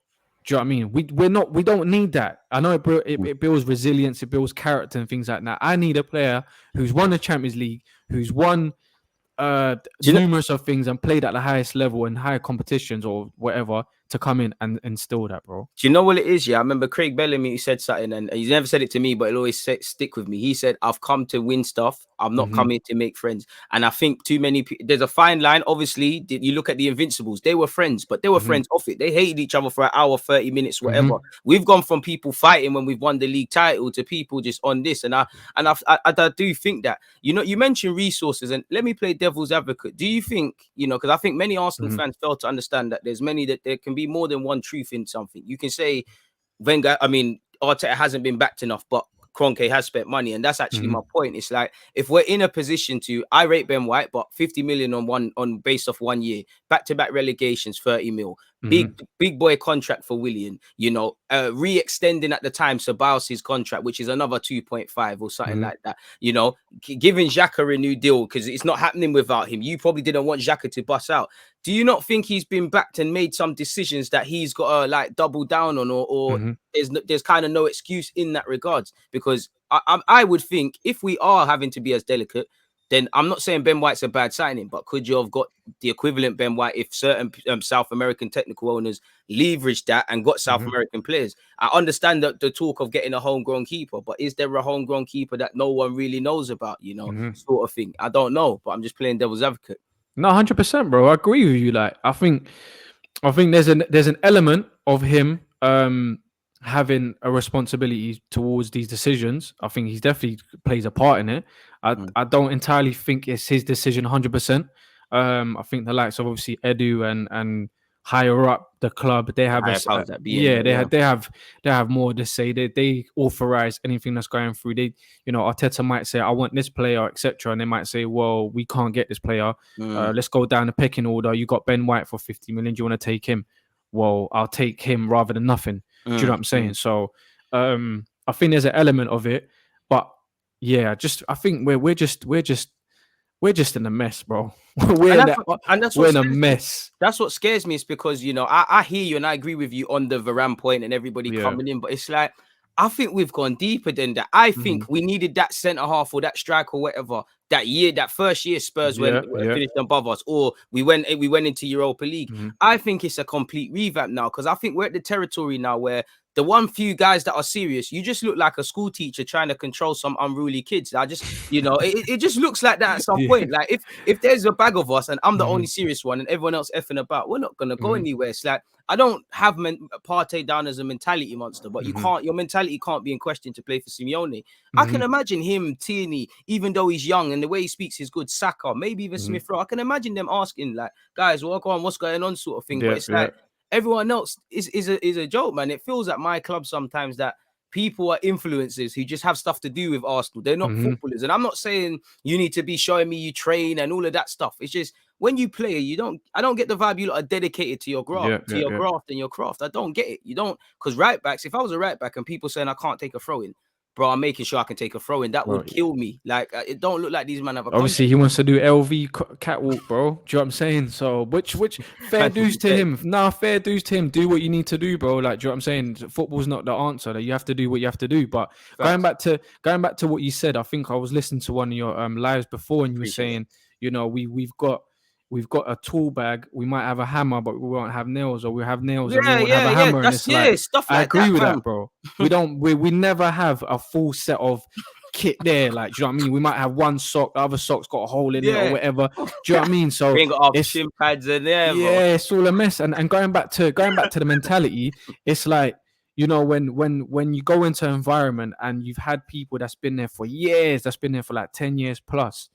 Do you know what I mean? We don't need that. I know it builds resilience, it builds character and things like that. I need a player who's won the Champions League, who's won numerous of things and played at the highest level in higher competitions or whatever to come in and instill that, bro. Do you know what it is? Yeah, I remember Craig Bellamy, he said something, and he's never said it to me, but it'll always stick with me. He said, I've come to win stuff. I'm not coming to make friends. And I think too many people, there's a fine line. Obviously, you look at the Invincibles, they were friends, but they were friends off it. They hated each other for an hour, 30 minutes, whatever. We've gone from people fighting when we've won the league title to people just on this. And I do think that, you know, you mentioned resources, and let me play devil's advocate. Do you think, you know, because I think many Arsenal fans fail to understand that that there can be more than one truth in something. You can say Wenger, I mean, Arteta hasn't been backed enough, but Kroenke has spent money, and that's actually my point. It's like, if we're in a position to, I rate Ben White, but 50 million on based off 1 year, back-to-back relegations, 30 mil, big boy contract for Willian, you know, re-extending at the time Sabaus's contract, which is another 2.5 or something like that, you know, giving Xhaka a new deal because it's not happening without him. You probably didn't want Xhaka to bust out. Do you not think he's been backed and made some decisions that he's got to like double down on, or there's kind of no excuse in that regards? Because I would think if we are having to be as delicate, then I'm not saying Ben White's a bad signing, but could you have got the equivalent Ben White if certain South American technical owners leveraged that and got South American players? I understand the talk of getting a homegrown keeper, but is there a homegrown keeper that no one really knows about, you know, sort of thing? I don't know, but I'm just playing devil's advocate. No, 100%, bro. I agree with you. Like, I think there's an element of him having a responsibility towards these decisions. I think he definitely plays a part in it. I don't entirely think it's his decision 100%. I think the likes of obviously Edu and higher up the club, they have they have more to say. They authorize anything that's going through. They, you know, Arteta might say, I want this player, etc., and they might say, well, we can't get this player. Let's go down the pecking order. You got Ben White for 50 million. Do you want to take him? Well, I'll take him rather than nothing. Do you know what I'm saying? So I think there's an element of it, but yeah, I think we're just in a mess, bro. We're in a mess. That's what scares me. Is because, you know, I hear you and I agree with you on the Varane point and everybody coming in, but it's like, I think we've gone deeper than that. I think we needed that centre half or that striker or whatever that first year Spurs finished above us, or we went into Europa League. I think it's a complete revamp now, because I think we're at the territory now where the one few guys that are serious, you just look like a school teacher trying to control some unruly kids. I just, you know, it just looks like that at some point. Like if there's a bag of us and I'm the only serious one and everyone else effing about, we're not gonna go anywhere. It's like, I don't have Partey down as a mentality monster, but your mentality can't be in question to play for Simeone. I can imagine him, Tierney, even though he's young and the way he speaks is good, Saka, maybe even Smith Rowe. I can imagine them asking, like, guys, what's going on, sort of thing. But it's like, everyone else is a joke, man. It feels at my club sometimes that people are influencers who just have stuff to do with Arsenal. They're not footballers. And I'm not saying you need to be showing me you train and all of that stuff. It's just, when you play, I don't get the vibe you lot are dedicated to your graft, graft and your craft. I don't get it. You don't, because right backs, if I was a right back and people saying I can't take a throw in, bro, I'm making sure I can take a throw in. That would kill me. Like, it don't look like these men have a obviously he wants to do LV catwalk, bro. Do you know what I'm saying? So which fair dues to him. Nah, fair dues to him. Do what you need to do, bro. Like, do you know what I'm saying? Football's not the answer. That you have to do what you have to do. But going back to what you said, I think I was listening to one of your lives before, and you were saying, you know, we've got a tool bag. We might have a hammer, but we won't have nails, or we have nails and we won't have a hammer. And it's like, stuff like I agree that, with that, bro. We never have a full set of kit there. Like, do you know what I mean? We might have one sock, the other sock's got a hole in it or whatever. Do you know what I mean? So it's shin pads in there, bro. It's all a mess. And going back to the mentality, it's like, you know, when you go into an environment and you've had people that's been there for years, that's been there for like 10 years plus,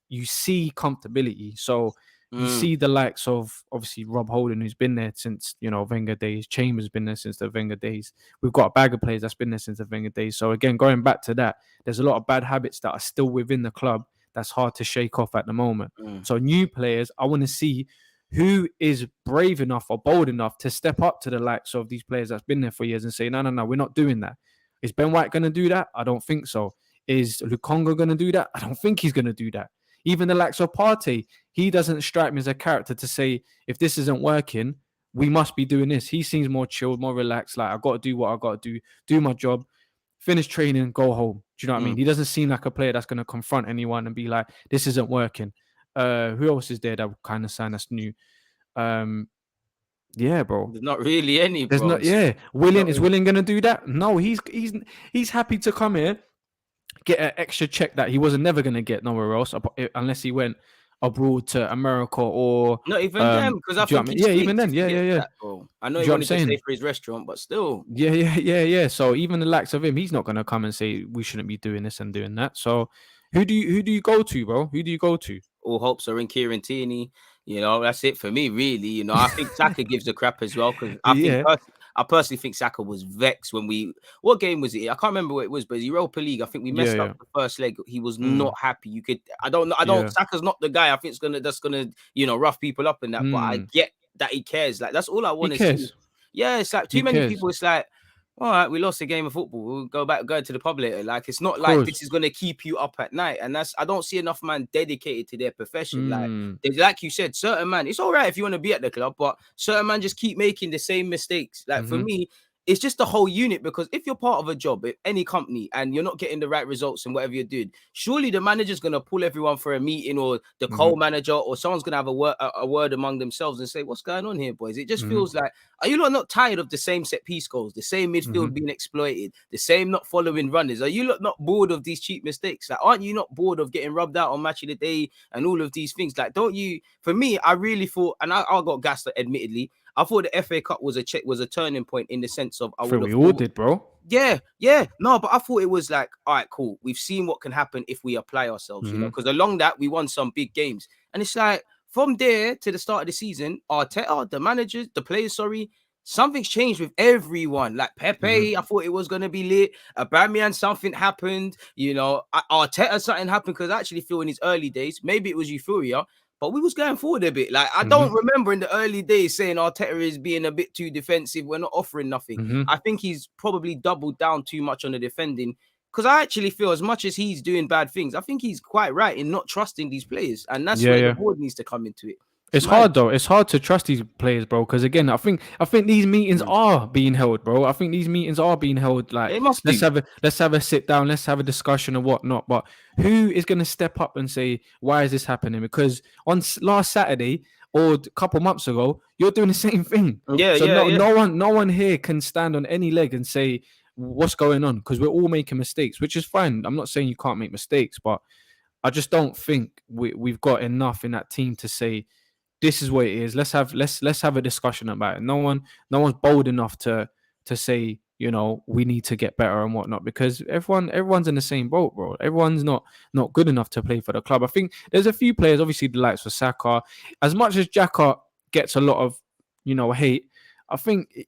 you see comfortability. So you see the likes of obviously Rob Holding, who's been there since, you know, Wenger days. Chambers been there since the Wenger days. We've got a bag of players that's been there since the Wenger days. So again, going back to that, there's a lot of bad habits that are still within the club that's hard to shake off at the moment. So new players, I want to see who is brave enough or bold enough to step up to the likes of these players that's been there for years and say, no, we're not doing that. Is Ben White going to do that? I don't think so. Is Lukonga going to do that? I don't think he's going to do that. Even the likes of Partey, he doesn't strike me as a character to say, if this isn't working, we must be doing this. He seems more chilled, more relaxed. Like, I've got to do what I've got to do my job, finish training, go home. Do you know what I mean? He doesn't seem like a player that's going to confront anyone and be like, this isn't working. Who else is there that would kind of sign us new? Yeah, bro. There's not really any, bro. There's not. Yeah, Willian is Willian gonna do that? No, he's happy to come here, get an extra check that he wasn't never gonna get nowhere else unless he went abroad to America or not even them, because I think even then, yeah. That, I know he wanted to stay for his restaurant, but still, yeah. So even the likes of him, he's not gonna come and say we shouldn't be doing this and doing that. So who do you go to, bro? Who do you go to? All hopes are in Kieran Tierney. You know, that's it for me, really. You know, I think Saka gives a crap as well, because I personally think Saka was vexed when what game was it? I can't remember what it was, but Europa League. I think we messed up the first leg. He was not happy. I don't know. Saka's not the guy I think that's gonna rough people up in that. But I get that he cares. Like, that's all I want to see. Yeah, it's like too many people. It's like, all right, we lost a game of football. We'll go to the pub later. Like, it's not like this is going to keep you up at night. And I don't see enough man dedicated to their profession. Like you said, certain man, it's all right if you want to be at the club, but certain man just keep making the same mistakes. Like, for me, it's just the whole unit, because if you're part of a job at any company and you're not getting the right results in whatever you're doing, surely the manager's going to pull everyone for a meeting, or the co-manager, or someone's going to have a word among themselves and say, what's going on here, boys? It just feels like, are you not tired of the same set piece goals, the same midfield being exploited, the same not following runners? Are you not bored of these cheap mistakes? Like, aren't you not bored of getting rubbed out on Match of the Day and all of these things? Like, don't you? For me, I really thought, and I got gassed, admittedly, I thought the FA Cup was a turning point, in the sense of we all did, bro. Yeah. No, but I thought it was like, all right, cool. We've seen what can happen if we apply ourselves, because along that we won some big games, and it's like from there to the start of the season, ARTETA, the managers, the players, something's changed with everyone. Like Pepe, I thought it was gonna be lit. Aubameyang, something happened. ARTETA, something happened, because I actually feel in his early days, maybe it was euphoria, but we was going forward a bit. Like, I don't remember in the early days saying Arteta is being a bit too defensive. We're not offering nothing. I think he's probably doubled down too much on the defending, because I actually feel, as much as he's doing bad things, I think he's quite right in not trusting these players. And that's where the board needs to come into it. It's hard though. It's hard to trust these players, bro. Because again, I think these meetings are being held, bro. I think these meetings are being held. Like, let's have a sit down. Let's have a discussion and whatnot. But who is going to step up and say, why is this happening? Because on last Saturday or a couple months ago, you're doing the same thing. No one here can stand on any leg and say what's going on, because we're all making mistakes, which is fine. I'm not saying you can't make mistakes, but I just don't think we've got enough in that team to say, this is what it is. Let's have a discussion about it. No one's bold enough to say, we need to get better and whatnot, because everyone's in the same boat, bro. Everyone's not good enough to play for the club. I think there's a few players, obviously the likes of Saka. As much as Xhaka gets a lot of hate, I think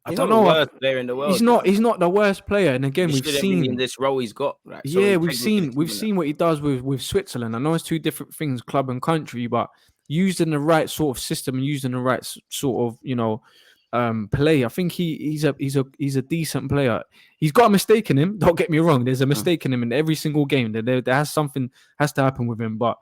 He's not the worst player in the world. He's not the worst player. And again, we've seen in this role he's got. Like, we've seen what he does with Switzerland. I know it's two different things, club and country, but used in the right sort of system and used in the right sort of play, I think he's a decent player. He's got a mistake in him. Don't get me wrong. There's a mistake in him in every single game. There has something has to happen with him, but.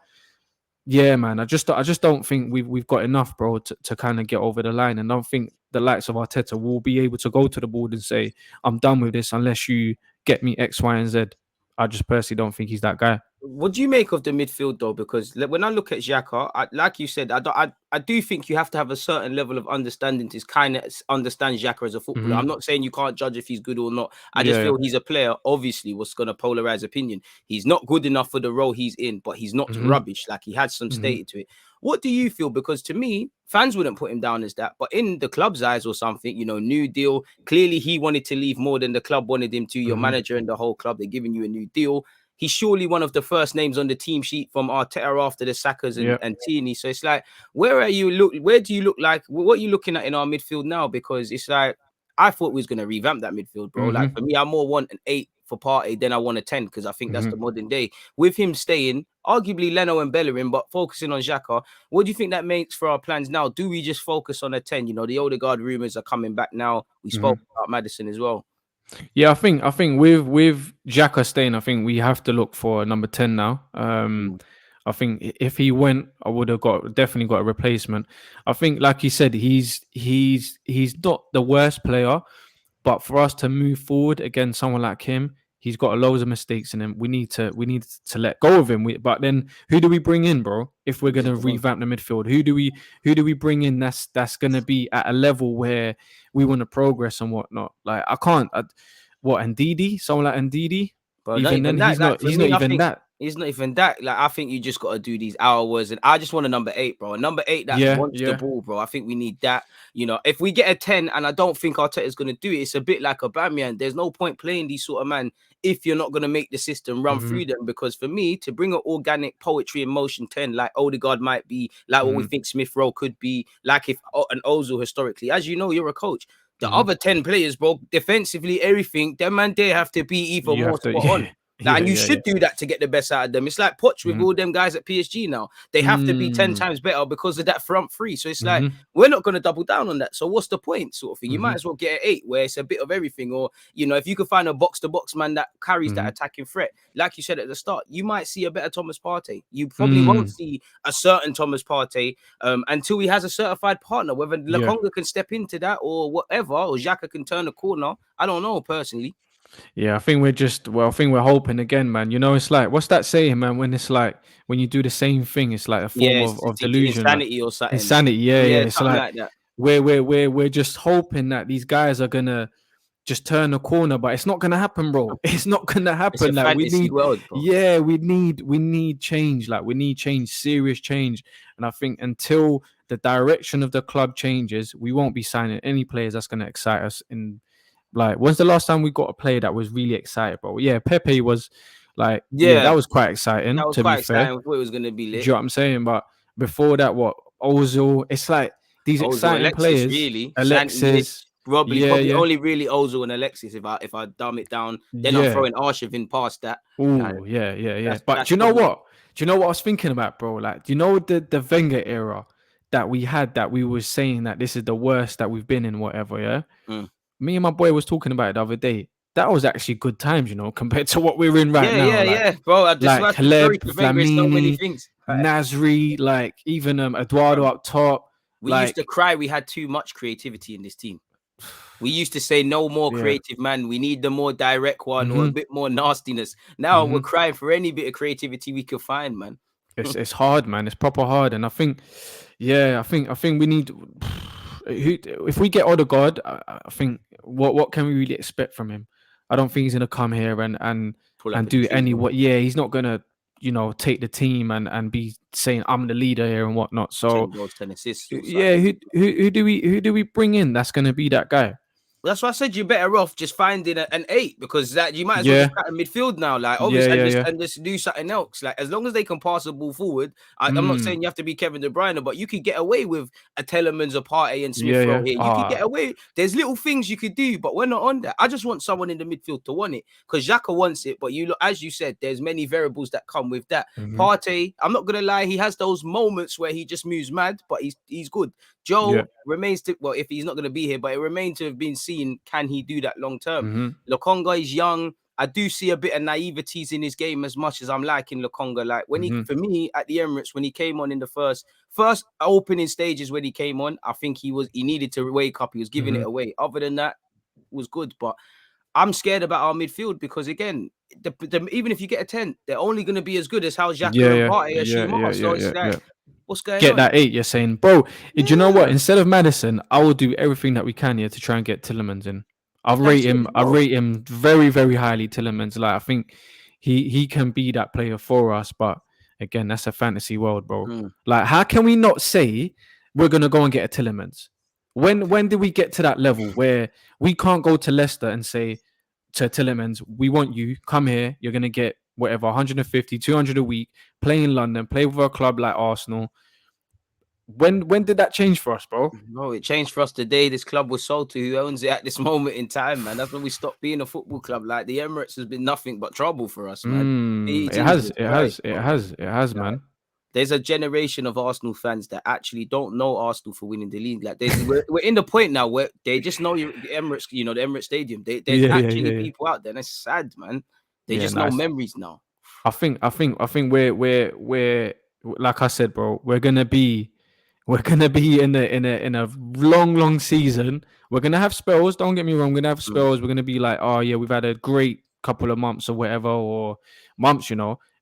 Yeah, man. I just don't think we've got enough, bro, to kind of get over the line. And I don't think the likes of Arteta will be able to go to the board and say, I'm done with this unless you get me X, Y, and Z. I just personally don't think he's that guy. What do you make of the midfield, though? Because when I look at Xhaka, like you said, I do think you have to have a certain level of understanding to kind of understand Xhaka as a footballer. I'm not saying you can't judge if he's good or not. I just feel he's a player, obviously, what's going to polarize opinion. He's not good enough for the role he's in, but he's not rubbish. Like, he had some stated to it. What do you feel? Because to me, fans wouldn't put him down as that. But in the club's eyes or something, new deal. Clearly, he wanted to leave more than the club wanted him to. Your manager and the whole club, they're giving you a new deal. He's surely one of the first names on the team sheet from Arteta after the Sakas and Tierney. So it's like, where do you look like? What are you looking at in our midfield now? Because it's like, I thought we was going to revamp that midfield, bro. Like, for me, I more want an 8 for Partey, then I want a 10 because I think that's the modern day. With him staying, arguably Leno and Bellerin, but focusing on Xhaka, what do you think that makes for our plans now? Do we just focus on a 10? You know, the Odegaard rumors are coming back now. We spoke about Maddison as well. Yeah, I think with Xhaka staying, I think we have to look for a number 10 now. I think if he went, I would have definitely got a replacement. I think, like you said, he's not the worst player, but for us to move forward against someone like him, he's got loads of mistakes in him. We need to let go of him. But then who do we bring in, bro? If we're gonna revamp the midfield, who do we bring in that's gonna be at a level where we want to progress and whatnot? Like I can't. Ndidi? Someone like Ndidi? But even then, he's not even that. He's not even that. Like, I think you just got to do these hours, and I just want a number 8, bro. A number 8 that wants the ball, bro. I think we need that. You know, if we get a 10, and I don't think Arteta is going to do it, it's a bit like Aubameyang. There's no point playing these sort of man if you're not going to make the system run through them. Because for me, to bring an organic poetry in motion 10, like Odegaard might be, like what we think Smith Rowe could be, like if an Ozil historically, as you know, you're a coach. The other 10 players, bro, defensively, everything, them man, they have to be even more spot on. And you should do that to get the best out of them. It's like Poch with all them guys at PSG now. They have to be 10 times better because of that front three. So it's like, we're not going to double down on that. So what's the point, sort of thing? You might as well get an 8 where it's a bit of everything. Or, you know, if you could find a box-to-box man that carries that attacking threat, like you said at the start, you might see a better Thomas Partey. You probably won't see a certain Thomas Partey until he has a certified partner. Whether Lokonga can step into that or whatever, or Xhaka can turn the corner, I don't know, personally. Yeah, I think we're hoping again, man. You know, it's like, what's that saying, man? When it's like, when you do the same thing, it's like a form of delusion. Insanity or something. Insanity, yeah. It's like that. We're just hoping that these guys are gonna just turn the corner, but it's not gonna happen, bro. It's not gonna happen. It's a like fantasy world, bro. we need change. Like we need change, serious change. And I think until the direction of the club changes, we won't be signing any players that's gonna excite us in. Like, when's the last time we got a player that was really excited, bro? Yeah, Pepe was like, that was quite exciting. That was to quite be fair, exciting. I thought it was going to be lit. Do you know what I'm saying? But before that, what Ozil? It's like these exciting players. Really, Alexis, probably only really Ozil and Alexis. If I dumb it down, then I'm throwing Arshavin past that. Oh, yeah. But do you know what? Do you know what I was thinking about, bro? Like, do you know the Wenger era that we had, that we were saying that this is the worst that we've been in, whatever, yeah? Me and my boy was talking about it the other day. That was actually good times, you know, compared to what we're in right now. Yeah, bro. I just like Caleb, Flamini, so many things. Nasri, like even Eduardo up top. We used to cry we had too much creativity in this team. We used to say no more creative man. We need the more direct one or a bit more nastiness. Now we're crying for any bit of creativity we can find, man. It's hard, man. It's proper hard, and I think we need. If we get Odegaard, I think what can we really expect from him? I don't think he's gonna come here and do any what. Yeah, he's not gonna take the team and be saying I'm the leader here and whatnot. So who do we bring in that's gonna be that guy? That's why I said you're better off just finding an 8, because that you might as well just cut in midfield now. Like obviously, and just do something else. Like as long as they can pass the ball forward, I'm not saying you have to be Kevin De Bruyne, but you could get away with a Telemans, a Partey, and Smith Rowe here. You could get away. There's little things you could do, but we're not on that. I just want someone in the midfield to want it, because Xhaka wants it. But as you said, there's many variables that come with that. Partey, I'm not gonna lie, he has those moments where he just moves mad, but he's good. Joe remains to, well, if he's not going to be here, but it remains to have been seen, can he do that long term? Lokonga is young. I do see a bit of naiveties in his game as much as I'm liking Lokonga. Like when for me at the Emirates, when he came on in the first opening stages, when he came on, I think he needed to wake up. He was giving it away. Other than that, it was good. But I'm scared about our midfield because again, even if you get a 10, they're only going to be as good as how Xhaka and Partey are. So it's like, what's going on? Get that 8, you're saying, bro. Do you know what? Instead of Maddison, I will do everything that we can here to try and get Tielemans in. I rate him very, very highly. Tielemans, like I think he can be that player for us. But again, that's a fantasy world, bro. Like, how can we not say we're gonna go and get a Tielemans? When did we get to that level where we can't go to Leicester and say to Tielemans, we want you, come here, you're gonna get whatever, 150, 200 a week, play in London, play with a club like Arsenal. When did that change for us, bro? No, it changed for us the day this club was sold to who owns it at this moment in time, man. That's when we stopped being a football club. Like the Emirates has been nothing but trouble for us, man. It Meetings has, was right. man. There's a generation of Arsenal fans that actually don't know Arsenal for winning the league. Like we're in the point now where they just know the Emirates, the Emirates Stadium. There's actually people out there, and it's sad, man. They just know memories now. I think we're like I said, bro. We're gonna be in a long season. We're gonna have spells. Don't get me wrong. We're gonna have spells. We're gonna be like, oh yeah, we've had a great couple of months or whatever, or months,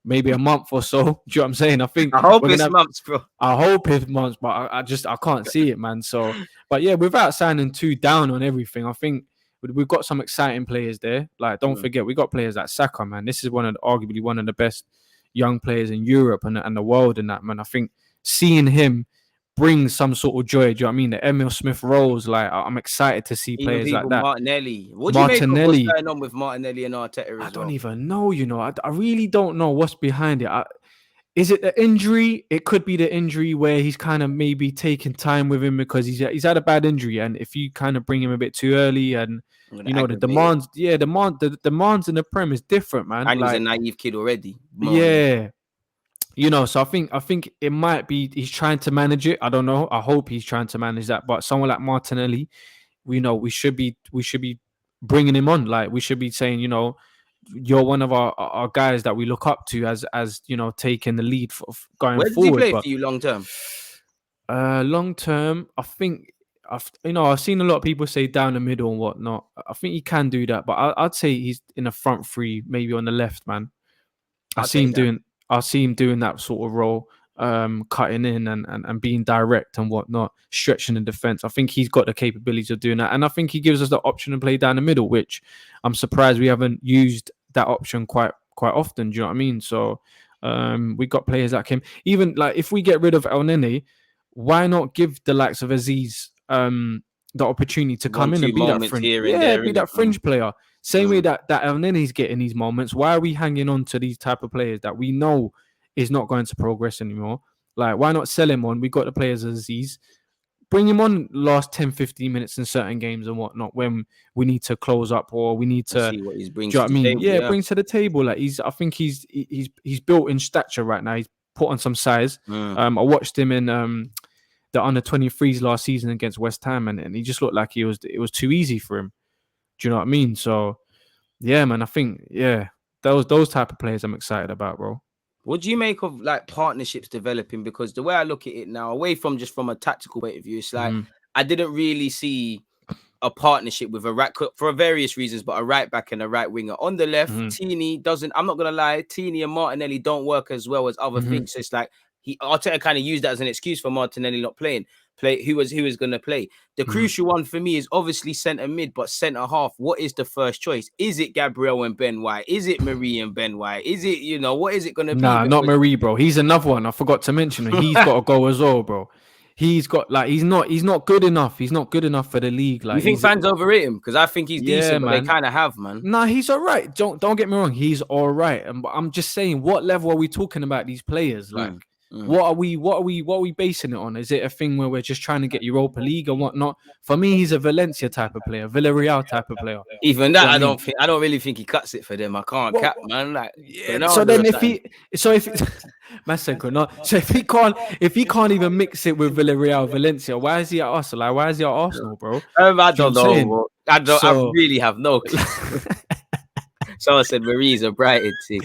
maybe a month or so. Do you know what I'm saying? I hope it's months, bro. I hope it's months, but I can't see it, man. So, but yeah, without sounding too down on everything, I think we've got some exciting players there. Like, don't forget, we got players like Saka, man. This is arguably one of the best young players in Europe and the world in that, man. I think seeing him brings some sort of joy. Do you know what I mean? The Emil Smith Rolls, like, I'm excited to see players like that. Martinelli. What do you make of what's going on with Martinelli and Arteta? I don't even know, I really don't know what's behind it. Is it the injury? It could be the injury where he's kind of maybe taking time with him because he's had a bad injury, and if you kind of bring him a bit too early, and the demands, the demands in the Prem is different, man. And he's a naive kid already. Yeah. So I think it might be he's trying to manage it. I don't know. I hope he's trying to manage that. But someone like Martinelli, we should be bringing him on. Like, we should be saying, you're one of our guys that we look up to as taking the lead for going forward. Where does he play for you long term? Long term, I think I've seen a lot of people say down the middle and whatnot. I think he can do that, but I'd say he's in a front three, maybe on the left, man. I see him doing that sort of role, cutting in and being direct and whatnot, stretching the defense. I think he's got the capabilities of doing that, and I think he gives us the option to play down the middle, which I'm surprised we haven't used that option quite often. Do you know what I mean? So we got players like him. Even like if we get rid of El Nene, why not give the likes of Aziz the opportunity to come in and be that fringe, be that fringe player. Same way that El Nene's getting these moments. Why are we hanging on to these type of players that we know is not going to progress anymore? Like, why not sell him on? We got the players Aziz. Bring him on last 10, 15 minutes in certain games and whatnot when we need to close up or we need to see what he's bringing to the table. Yeah, brings to the table. Like, I think he's built in stature right now. He's put on some size. I watched him in the under 23s last season against West Ham, and he just looked like it was too easy for him. Do you know what I mean? So yeah, man, I think those type of players I'm excited about, bro. What do you make of like partnerships developing? Because the way I look at it now, away from just from a tactical point of view, it's like I didn't really see a partnership with a right, for various reasons, but a right back and a right winger. On the left, Tini doesn't. I'm not gonna lie, Tini and Martinelli don't work as well as other things. So it's like Arteta kind of used that as an excuse for Martinelli not playing. Who was going to play? The crucial one for me is obviously centre mid, but centre half. What is the first choice? Is it Gabriel and Ben White? Is it Marie and Ben White? Is it what is it going to be? Nah, not Marie, bro. He's another one. I forgot to mention him. He's got to go as well, bro. He's got he's not good enough. He's not good enough for the league. Like, you think fans overrate him? Because I think he's decent, but they kind of have, man. Nah, he's all right. Don't get me wrong. He's all right. And I'm just saying, what level are we talking about these players? Like. What are we basing it on? Is it a thing where we're just trying to get Europa League and whatnot? For me, he's a Valencia type of player, Villarreal type of player. Even that, I don't really think he cuts it for them. I can't cap, man. Like, so then if he can't even mix it with Villarreal, Valencia, why is he at us? Like, why is he at Arsenal, bro? I don't know. Bro. I really have no clue. Someone said Marie's a Brighton team.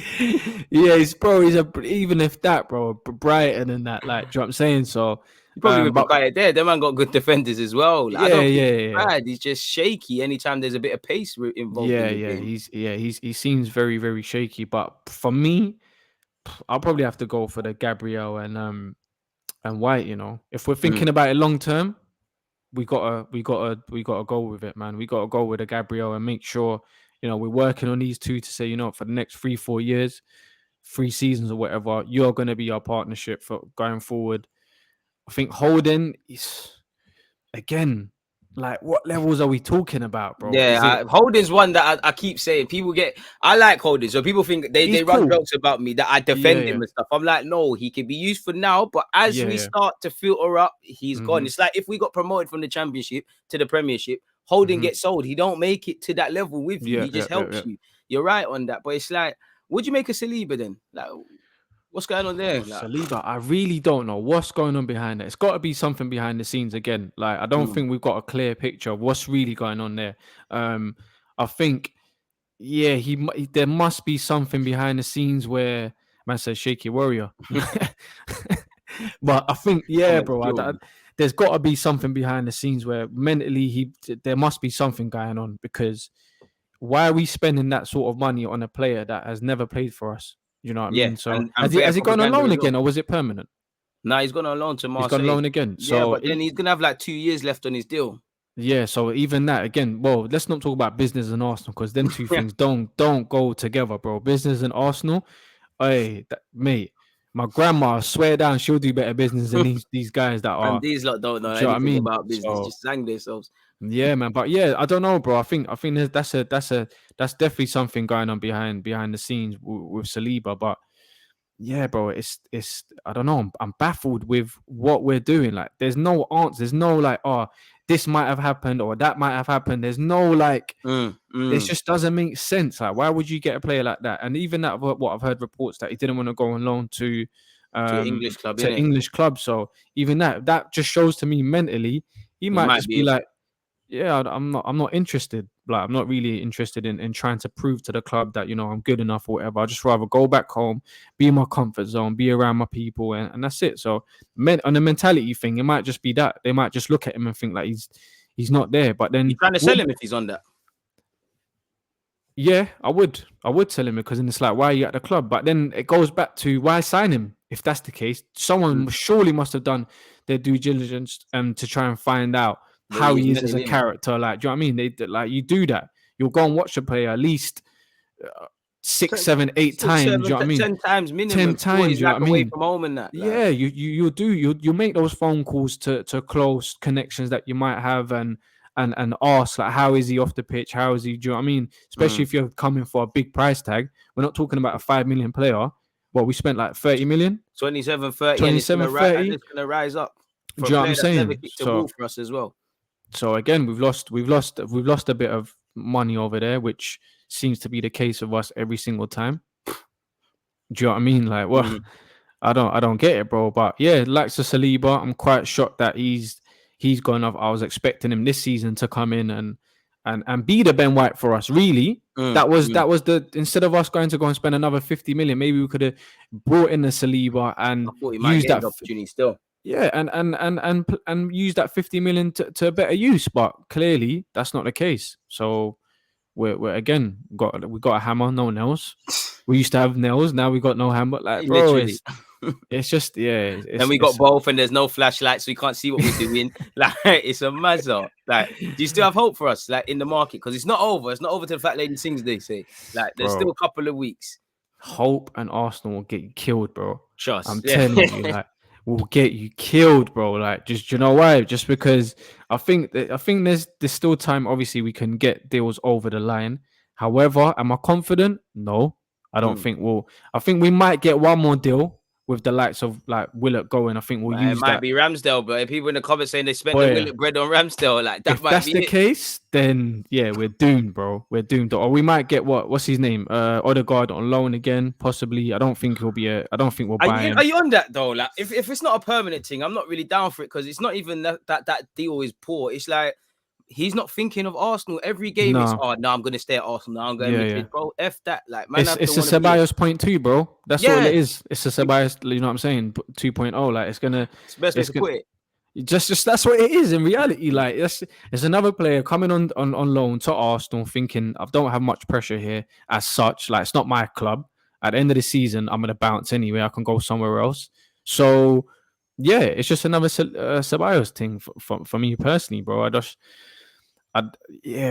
Yeah, even if that, bro, Brighton and that, like, do you know what I'm saying? So you probably would be quiet there. Them man got good defenders as well. Like, I don't think he's bad. He's just shaky anytime there's a bit of pace involved. He seems very, very shaky. But for me, I'll probably have to go for the Gabriel and White. If we're thinking about it long term, we gotta go with it, man. We gotta go with the Gabriel and make sure. We're working on these two to say, for the next 3-4 years, 3 seasons or whatever, you're going to be our partnership for going forward. I think Holden is, again, Like, what levels are we talking about, bro? Yeah, Is it? Holding's one that I keep saying. People I like Holding, so people think He's they run cool. jokes about me that I Yeah, defend him yeah, and stuff. I'm like, no, he can be used for now, but as yeah, we yeah. start to filter up, he's gone. It's like if we got promoted from the Championship to the Premiership, Holding gets sold. He don't make it to that level with you. Yeah, He yeah, just yeah, helps yeah. you. You're right on that, but it's like, would you make a Saliba then? Like, what's going on there? Like, Saliba, I really don't know what's going on behind it. It's got to be something behind the scenes again. Like, I don't think we've got a clear picture of what's really going on there. I think, yeah, there must be something behind the scenes where man says shaky warrior. But I think, yeah, someone's bro, killed. there's got to be something behind the scenes where mentally there must be something going on, because why are we spending that sort of money on a player that has never played for us? You know what I Yeah, mean? So and has better he gone on propaganda loan as well. again, or was it permanent? Nah, he's gone on loan to He's gone Marseille. loan again. Yeah, So but then he's gonna have like 2 years left on his deal. yeah, so even that again. Well, let's not talk about business and Arsenal, because them two things don't go together, bro. Business and Arsenal. Hey, mate, my grandma, I swear down, she'll do better business than these guys that And are. these lot don't know Do you know what I anything mean? about business, So just sang themselves. yeah, man. But yeah, I don't know, bro. I think that's definitely something going on behind the scenes with Saliba. But yeah, bro, it's I don't know. I'm baffled with what we're doing. Like, there's no answer. There's no like, oh, this might have happened or that might have happened. There's no like, it just doesn't make sense. Like, why would you get a player like that? And even that, what I've heard reports that he didn't want to go on loan to English club, innit? English club. So even that just shows to me mentally he He might might just be be able. like, yeah, I'm not interested. Like, I'm not really interested in trying to prove to the club that, I'm good enough or whatever. I'd just rather go back home, be in my comfort zone, be around my people, and that's it. So on the mentality thing, it might just be that they might just look at him and think like he's not there. But then You're trying to sell him if he's on that. yeah, I would tell him, because then it's like, why are you at the club? But then it goes back to, why sign him if that's the case? Someone surely must have done their due diligence to try and find out What how he is he is as meant a in. character. Like, do you know what I mean? Like, you do that. You'll go and watch a player at least 6, 7, 8 6, times. 7, Do you know what I mean? 10 times 10 minimum. See what times. he's You know like what I away mean? from home and that. Like, Yeah, you make those phone calls to close connections that you might have, and ask like, how is he off the pitch? How is he? Do you know what I mean? Especially if you're coming for a big price tag. We're not talking about a 5 million player. Well, we spent like 30 million, 27, 30, and 27, 30. it's gonna rise up for Do a you know what player I'm that's never saying? kicked a ball for us as well. So again, we've lost a bit of money over there, which seems to be the case of us every single time. Do you know what I mean? Like, well, I don't get it, bro. But yeah, like Saliba, I'm quite shocked that he's gone off. I was expecting him this season to come in and be the Ben White for us. Really, that was the, instead of us going to spend another 50 million, maybe we could have brought in the Saliba and I thought he might used get that his opportunity still. yeah, and use that 50 million to better use. But clearly, that's not the case. So we're again we got a hammer, no nails. We used to have nails, now we got no hammer. Like, bro, Literally. it's just, yeah. Then we got both, and there's no flashlights, so we can't see what we're doing. Like, it's a mazza. Like, do you still have hope for us, like, in the market? Because it's not over. It's not over till the fat lady sings, they say. Like, there's still a couple of weeks. Hope and Arsenal will get you killed, bro. Trust. I'm telling you, like, will get you killed, bro. Like, just, you know why? Just because I think there's still time. Obviously, we can get deals over the line. However, am I confident? No, I don't think we'll. I think we might get one more deal with the likes of like Willock going. I think we'll use it might that. be Ramsdale, but if people in the comments saying they spent the Willock bread on Ramsdale, like, that if might that's be the it. case, then yeah, we're doomed, bro. We're doomed. Or we might get what's his name? Odegaard on loan again, possibly. I don't think he'll be I don't think we'll buy him. Are you on that though? Like, if it's not a permanent thing, I'm not really down for it, because it's not even that deal is poor. It's like, he's not thinking of Arsenal. Every game it's, I'm gonna stay at Arsenal. Now I'm going Madrid, bro. F that. Like, man, it's a Ceballos 0.2, bro. That's all it is. It's a Ceballos, you know what I'm saying? 2.0. Like, it's the best way to put it. Just that's what it is in reality. Like, it's another player coming on loan to Arsenal, thinking, I don't have much pressure here as such. Like, it's not my club. At the end of the season, I'm gonna bounce anyway. I can go somewhere else. So yeah, it's just another Ceballos thing for me personally, bro.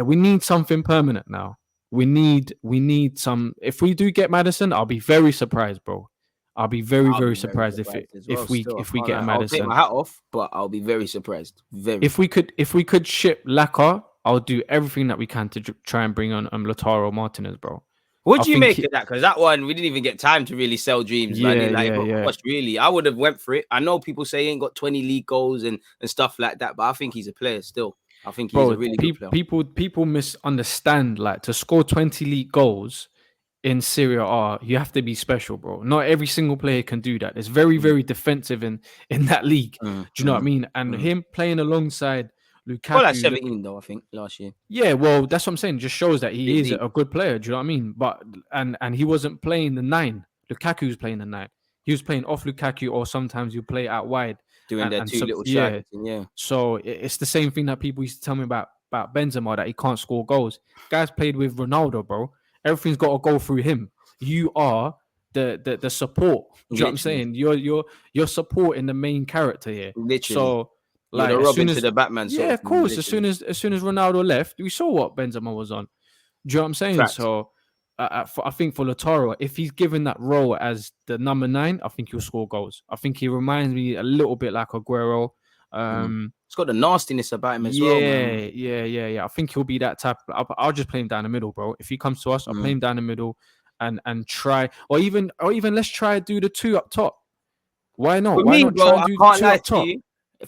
We need something permanent now. We need some. If we do get Maddison, I'll be very surprised, bro. I'll be very, I'll very be very surprised surprised as well. if we get a I'll take Maddison. my hat off, but I'll be very surprised. If we could ship Laka, I'll do everything that we can to try and bring on Lautaro Martinez, bro. What do you make of that? Because that one, we didn't even get time to really sell dreams, man. Really. I would have went for it. I know people say he ain't got 20 league goals and stuff like that, but I think he's a player still. I think he's a really good player. People misunderstand, like, to score 20 league goals in Serie A, you have to be special, bro. Not every single player can do that. It's very, very defensive in that league. Do you know what I mean? And him playing alongside Lukaku, well, like 17 though, I think, last year. Yeah, well, that's what I'm saying. Just shows that he is a good player. Do you know what I mean? But and he wasn't playing the 9. Lukaku was playing the 9. He was playing off Lukaku, or sometimes you play out wide, doing their two little shots. Yeah. So it's the same thing that people used to tell me about Benzema, that he can't score goals. Guys played with Ronaldo, bro. Everything's got to go through him. You are the support. Do you know what I'm saying? You're supporting the main character here. Literally. So, like, the Robin to the Batman. Yeah, of course. Literally. As soon as Ronaldo left, we saw what Benzema was on. Do you know what I'm saying? Fact. So I think for Lautaro, if he's given that role as the number 9, I think he'll score goals. I think he reminds me a little bit like Aguero. It's got the nastiness about him as well, man. Yeah. I think he'll be that type. I'll just play him down the middle, bro. If he comes to us, I'll play him down the middle and try, or even let's try do the 2 up top. Why not? Why not try and do the 2 up top?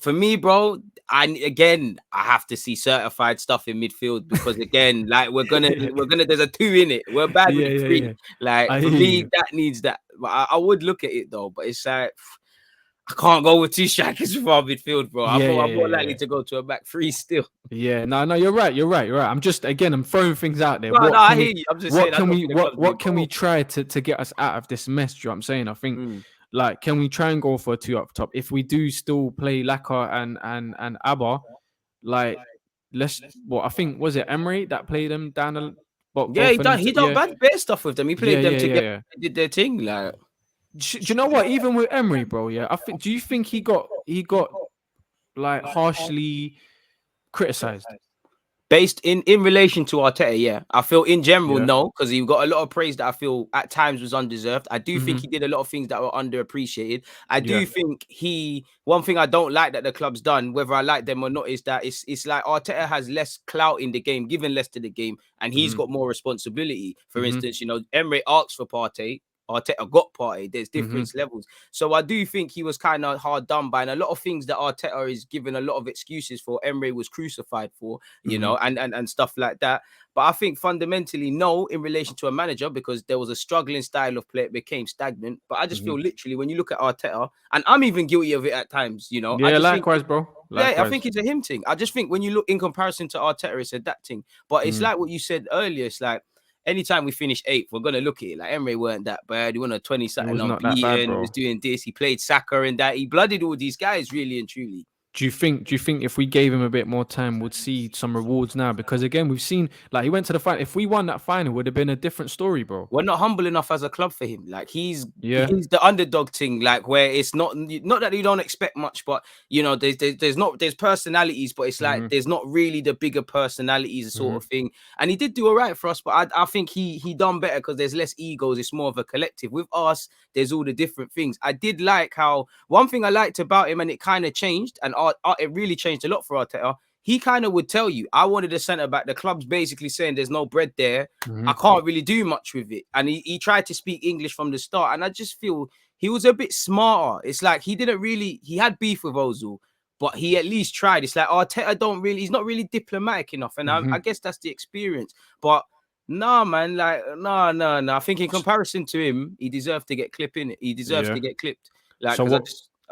For me, bro, I have to see certified stuff in midfield, because again, like we're gonna there's a 2 in it. We're bad with 3. Yeah. Like for me, that needs that. But I would look at it though, but it's like I can't go with 2 strikers for our midfield, bro. I'm more likely to go to a back 3 still. Yeah, no, you're right. I'm just, I'm throwing things out there. I hear you. I'm just saying, what can we try to get us out of this mess? Do you know what I'm saying? I think like, can we try and go for a 2 up top? If we do still play Laka and Abba, like, I think, was it Emery that played them down the he done bad stuff with them. He played them together. They did their thing, like. Do you know what? Even with Emery, bro, do you think he got like harshly criticized? Based in relation to Arteta, yeah. I feel in general, no, because he got a lot of praise that I feel at times was undeserved. I do think he did a lot of things that were underappreciated. I do think one thing I don't like that the club's done, whether I like them or not, is that it's like Arteta has less clout in the game, given less to the game, and he's got more responsibility. For instance, Emery asked for Partey. Arteta got Partey. There's different levels. So I do think he was kind of hard done by, and a lot of things that Arteta is given a lot of excuses for, Emery was crucified for, you know, and stuff like that. But I think fundamentally, no, in relation to a manager, because there was a struggling style of play, it became stagnant. But I just feel literally when you look at Arteta, and I'm even guilty of it at times, you know. Yeah, likewise, bro. Yeah, I think it's a him thing. I just think when you look in comparison to Arteta, it's a that thing. But it's like what you said earlier. It's like, anytime we finish 8th, we're gonna look at it like Emery weren't that bad. He won a 20-something unbeaten. He was doing this. He played Saka and that. He blooded all these guys, really and truly. Do you think if we gave him a bit more time, we'd see some rewards now? Because again, we've seen, like, he went to the final. If we won that final, it would have been a different story, bro. We're not humble enough as a club for him. Like, he's the underdog thing. Like, where it's not that you don't expect much, but you know, there's personalities, but it's like there's not really the bigger personalities sort of thing. And he did do all right for us, but I think he done better because there's less egos. It's more of a collective. With us, there's all the different things. I did like how one thing I liked about him, and it kind of changed, and it really changed a lot for Arteta. He kind of would tell you, I wanted a centre back. The club's basically saying there's no bread there. I can't really do much with it. And he tried to speak English from the start. And I just feel he was a bit smarter. It's like he had beef with Ozil, but he at least tried. It's like Arteta he's not really diplomatic enough. And I guess that's the experience. But nah, man, like, no. I think in comparison to him, he deserved to get clipped in it. He deserves to get clipped. Like, so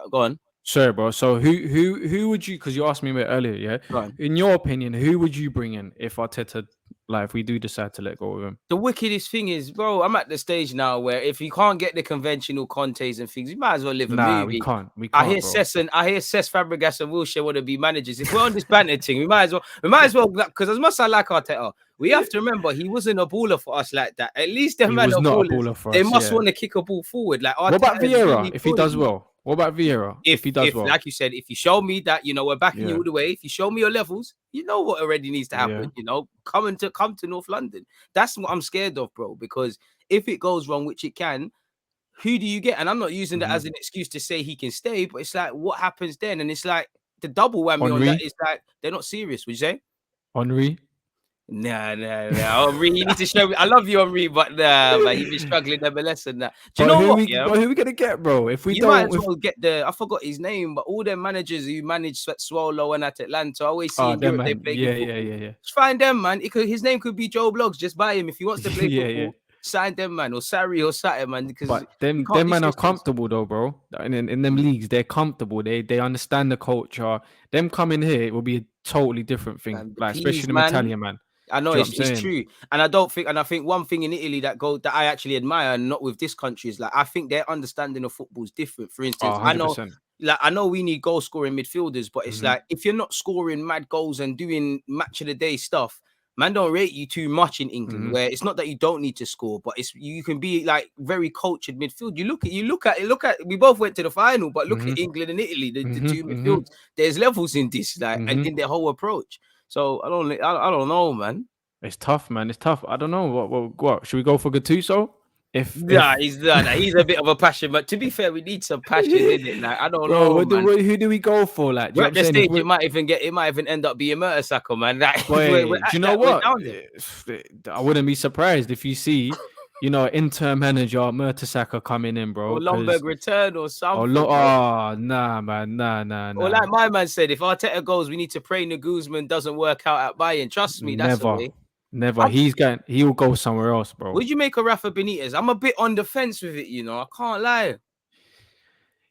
go on. Sure, bro. So who would you? Because you asked me a bit earlier, yeah. In your opinion, who would you bring in if Arteta, like, if we do decide to let go of him? The wickedest thing is, bro, I'm at the stage now where if you can't get the conventional Contes and things, you might as well live a movie. We can't. I hear Cesc Fabregas and Wilshere want to be managers. If we're on this banter thing, we might as well, because as much as I like Arteta, we have to remember he wasn't a baller for us like that. At least them man are ballers. They must want to kick a ball forward. Like, what about Vieira really if he does well? What about Vieira? If he does well, like you said, if you show me that, you know, we're backing you all the way. If you show me your levels, you know what already needs to happen. You know, come to North London. That's what I'm scared of, bro. Because if it goes wrong, which it can, who do you get? And I'm not using that as an excuse to say he can stay, but it's like, what happens then? And it's like the double whammy on that is like they're not serious. Would you say? Henry? Nah. Henry, you need to show me. I love you, Henry, but nah, man, you've been struggling MLS and that. Do you know what? But who we gonna get, bro? If we you might as well get I forgot his name, but all the managers who manage Swallow and at Atlanta, I always see in Europe they play good football. Yeah. Just find them, man. His name could be Joe Blogs. Just buy him if he wants to play football. Sign them, man, or Sarri or Saturn, man. Because them man are comfortable though, bro. In them leagues, they're comfortable. They understand the culture. Them coming here, it will be a totally different thing. Man, like especially the Italian man. I know it's true, and I think one thing in Italy that I actually admire, and not with this country, is like I think their understanding of football is different. For instance, I know we need goal scoring midfielders, but it's like if you're not scoring mad goals and doing match of the day stuff, man, don't rate you too much in England. Where it's not that you don't need to score, but it's you can be like very cultured midfield. You look at. We both went to the final, but look at England and Italy, the two midfields. There's levels in this, like and in their whole approach. So I don't know, man. It's tough, man. It's tough. I don't know. What should we go for Gattuso? He's a bit of a passion, but to be fair, we need some passion in it. Like I don't know, who do we go for? Like, at the stage, it might even end up being Mertesacker, man. Like, do you know what? I wouldn't be surprised if you see, interim manager Mertesacker coming in, bro. Or Lomberg return or something. Nah, man, nah. Or like my man said, if Arteta goes, we need to pray Nagusman doesn't work out at Bayern. Trust me, that's the way. Never. He'll go somewhere else, bro. Would you make a Rafa Benitez? I'm a bit on the fence with it, I can't lie.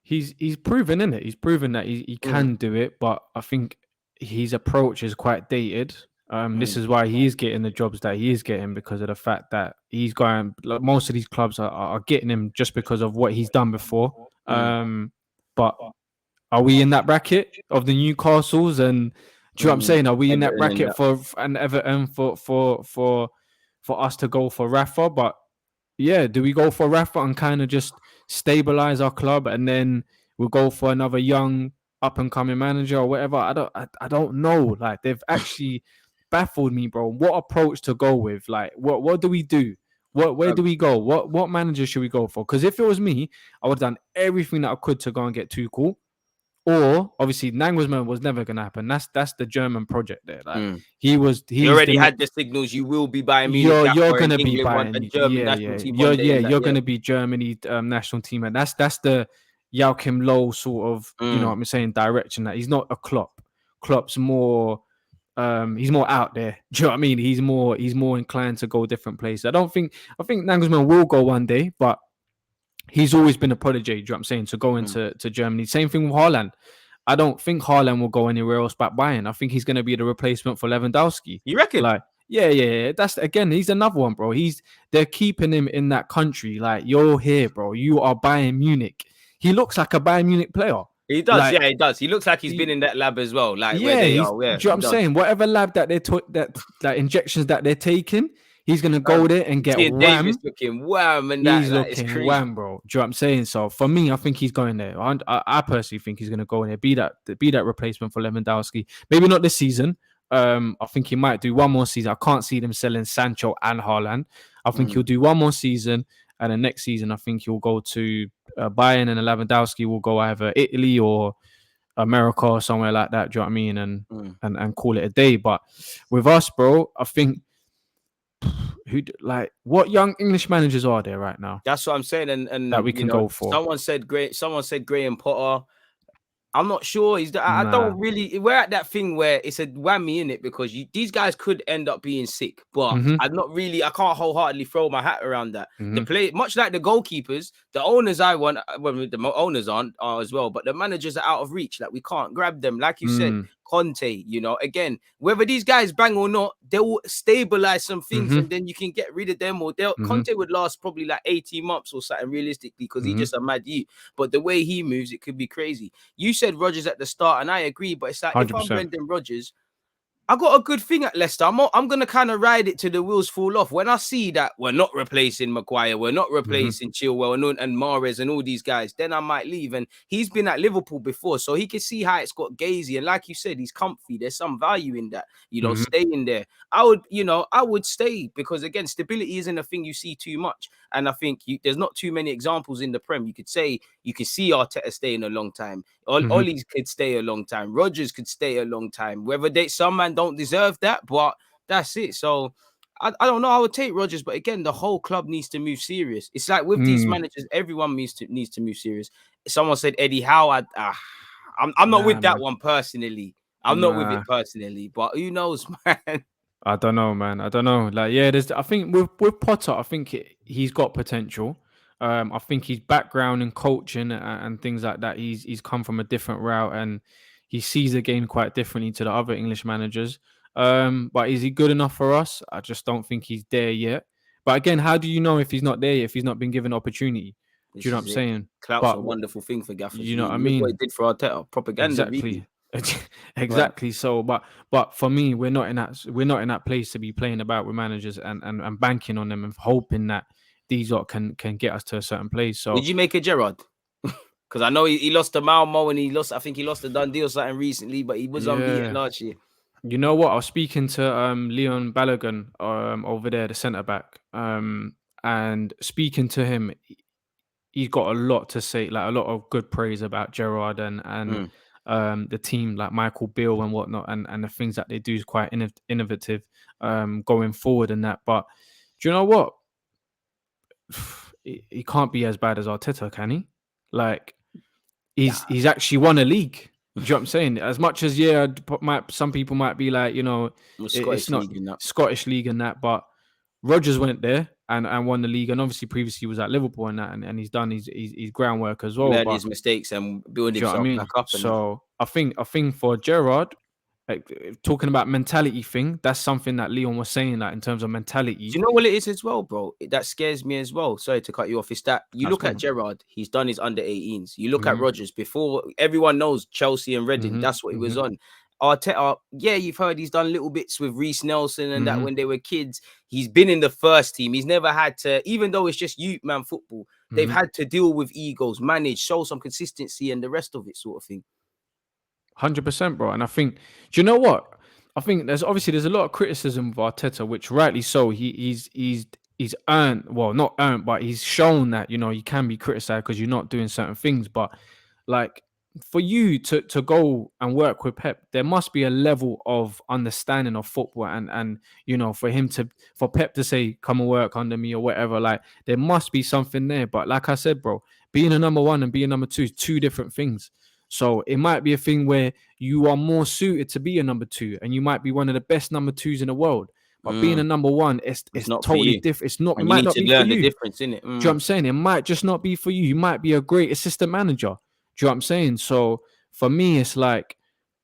He's proven, innit? He's proven that he can do it, but I think his approach is quite dated. This is why he's getting the jobs that he is getting, because of the fact that he's going. Like, most of these clubs are getting him just because of what he's done before. But are we in that bracket of the Newcastles and? Do you know what I'm saying? Are we in that bracket for an Everton for us to go for Rafa? But yeah, do we go for Rafa and kind of just stabilize our club, and then we'll go for another young up and coming manager or whatever? I don't know. Like, they've actually baffled me, bro. What approach to go with? Like, what do we do? Where do we go? What manager should we go for? Because if it was me, I would have done everything that I could to go and get Tuchel. Or obviously Nagelsmann was never going to happen. That's the German project there. Like he already had the signals. You will be buying me. You're going to be buying national team. You're going to be Germany national team, and that's the Joachim Low sort of you know what I'm saying direction. That he's not a Klopp. Klopp's more. He's more out there. Do you know what I mean? He's more inclined to go different places. I think Nagelsmann will go one day, but he's always been a prodigy, do you know what I'm saying, to go into Germany. Same thing with Haaland. I don't think Haaland will go anywhere else but Bayern. I think he's going to be the replacement for Lewandowski. You reckon? Like, yeah. That's, again, he's another one, bro. They're keeping him in that country. Like, you're here, bro. You are Bayern Munich. He looks like a Bayern Munich player. He does, like, he does. He looks like he's been in that lab as well. Like, where they are. Yeah, do you know what I'm saying? Whatever lab that they took, that injections that they're taking, he's gonna go there and get wham. He's looking wham, and he's looking wham, bro. Do you know what I'm saying? So for me, I think he's going there. I personally think he's gonna go in there, be that replacement for Lewandowski. Maybe not this season. I think he might do one more season. I can't see them selling Sancho and Haaland. I think he'll do one more season, and the next season, I think he'll go to Bayern, and Lewandowski will go either Italy or America or somewhere like that. Do you know what I mean? And call it a day. But with us, bro, I think. What young English managers are there right now? That's what I'm saying, and that we can go for. Someone said Graham Potter. I'm not sure. I don't really. We're at that thing where it's a whammy in it, because these guys could end up being sick, but I'm not really. I can't wholeheartedly throw my hat around that. The play, much like the goalkeepers, the owners the owners are as well, but the managers are out of reach. Like, we can't grab them. Like you said, Conte. Again, whether these guys bang or not, they will stabilize some things, and then you can get rid of them. Or Conte would last probably like 18 months or something, realistically, because he's just a mad youth. But the way he moves, it could be crazy. You said Rodgers at the start, and I agree, but it's like 100%. If I'm Brendan Rodgers, I got a good thing at Leicester. I'm going to kind of ride it till the wheels fall off. When I see that we're not replacing Maguire, we're not replacing Chilwell and Mahrez and all these guys, then I might leave. And he's been at Liverpool before, so he can see how it's got gazy. And like you said, he's comfy. There's some value in that, staying there. I would stay because, again, stability isn't a thing you see too much. And I think there's not too many examples in the Prem. You could see Arteta staying a long time. Ollie's could stay a long time. Rodgers could stay a long time. Whether some man don't deserve that, but that's it. So I don't know. I would take Rodgers, but again, the whole club needs to move serious. It's like with these managers, everyone needs to move serious. Someone said Eddie Howe. I'm not with that one personally. I'm not with it personally, but who knows, man. I don't know, man. I don't know. Like, yeah, I think with Potter, I think he's got potential. I think his background in coaching and things like that, he's come from a different route and he sees the game quite differently to the other English managers. But is he good enough for us? I just don't think he's there yet. But again, how do you know if he's not there yet, if he's not been given opportunity? Do you know what I'm saying? Clout's a wonderful thing for gaffers. You know what I mean? What he did for Arteta, propaganda. Exactly. Exactly. Right. So, but for me, we're not in that place to be playing about with managers and banking on them and hoping that these lot can get us to a certain place. So, did you make a Gerrard? Because I know he lost to Malmo and I think he lost to Dundee or something recently, but he was unbeaten last year. You know what? I was speaking to Leon Balogun over there, the centre back, and speaking to him, he's got a lot to say, like a lot of good praise about Gerrard and the team, like Michael Beale and whatnot, and the things that they do is quite innovative going forward and that. But do you know what? He can't be as bad as Arteta, can he? Like he's actually won a league. Do you know what I'm saying? As much as some people might be like, it's not Scottish league and that, but Rodgers went there and won the league, and obviously previously he was at Liverpool and that, and he's done his groundwork as well. Learned his mistakes and build himself back up. So I think for Gerrard, like, talking about mentality thing, that's something that Leon was saying, that in terms of mentality. Do you know what it is as well, bro? That scares me as well. Sorry to cut you off. It's that you look at Gerrard, he's done his under 18s. You look at Rodgers, before everyone knows Chelsea and Reading, that's what he was on. Arteta, yeah, you've heard he's done little bits with Reece Nelson and that when they were kids. He's been in the first team. He's never had to, even though it's just youth man football, they've had to deal with egos, manage, show some consistency and the rest of it, sort of thing. 100%, bro. And I think, do you know what? I think there's a lot of criticism of Arteta, which rightly so. He's earned, well, not earned, but he's shown that, you can be criticized because you're not doing certain things. But like, for you to go and work with Pep, there must be a level of understanding of football and for Pep to say, come and work under me or whatever, like there must be something there. But like I said, bro, being a number one and being number two is two different things. So it might be a thing where you are more suited to be a number two and you might be one of the best number twos in the world. But being a number one, it's not totally different. It's not, it might not be for you. The difference, innit? Do you know what I'm saying? It might just not be for you. You might be a great assistant manager. Do you know what I'm saying? So for me, it's like,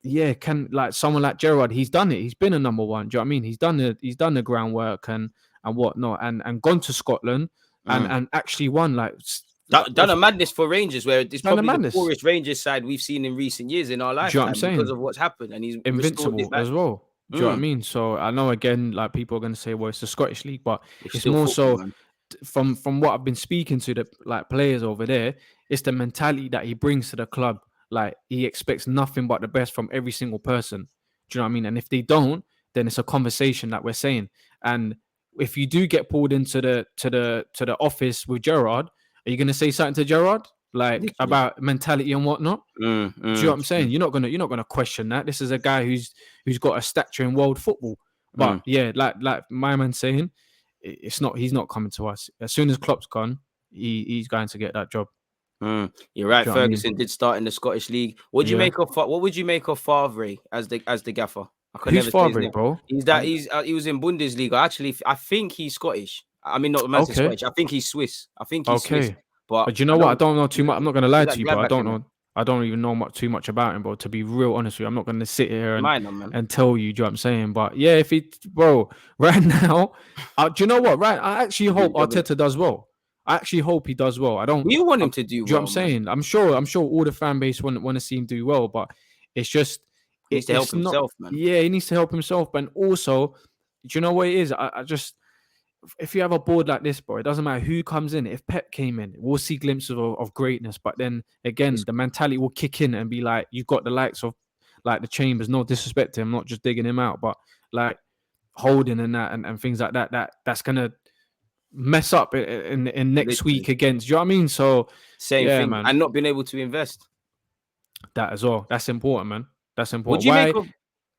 yeah, like someone like Gerrard, he's done it. He's been a number one. Do you know what I mean? He's done the groundwork and whatnot, and gone to Scotland and actually won, like done a madness for Rangers, where it's probably the poorest Rangers side we've seen in recent years in our lifetime. Do you know what I'm saying? Because of what's happened, and he's invincible as well. Do you know what I mean? So I know, again, like people are going to say, well, it's the Scottish league, but it's more football, so. Man. From what I've been speaking to the players over there, it's the mentality that he brings to the club. Like, he expects nothing but the best from every single person. Do you know what I mean? And if they don't, then it's a conversation that we're saying. And if you do get pulled into the office with Gerrard, are you going to say something to Gerrard like about mentality and whatnot? Do you know what I'm saying? You're not gonna question that. This is a guy who's got a stature in world football. But yeah, like my man's saying, he's not coming to us. As soon as Klopp's gone, he's going to get that job. You're right. Ferguson did start in the Scottish league. What would you make of Favre as the gaffer? Who's Favre, bro? He was in Bundesliga. Actually, I think he's Scottish. I mean, not Scottish. I think he's Swiss. Swiss. But you know what? I don't know too much. I'm not going to lie to you, but I don't know. I don't even know too much about him, bro. To be real honest with you, I'm not going to sit here and tell you, do you know what I'm saying? But yeah, right now, do you know what? Right, I actually hope Arteta does well. I actually hope he does well. We want him to do well. Do you know what I'm saying? I'm sure all the fan base want to see him do well, but it's just, He needs to help himself, man. Yeah, he needs to help himself. But also, do you know what it is? I just, if you have a board like this, bro, it doesn't matter who comes in. If Pep came in, we'll see glimpses of greatness. But then again, the mentality will kick in and be like, you've got the likes of like the Chambers. No disrespect to him, not just digging him out, but like Holding and that and things like that. That's gonna mess up in next week against. Do you know what I mean? So same thing, man. And not being able to invest. That as well. That's important, man. That's important. What do you make of?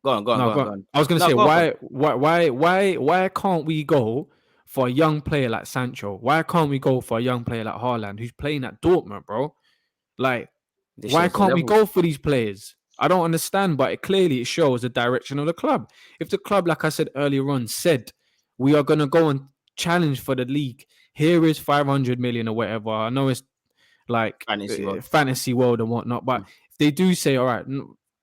Go on. I was gonna say, why can't we go for a young player like Sancho? Why can't we go for a young player like Haaland who's playing at Dortmund, bro? Like, why can't we go for these players? I don't understand, but it shows the direction of the club. If the club, like I said earlier on, said we are gonna go and challenge for the league, here is 500 million or whatever. I know it's like fantasy world and whatnot, but if they do say, all right,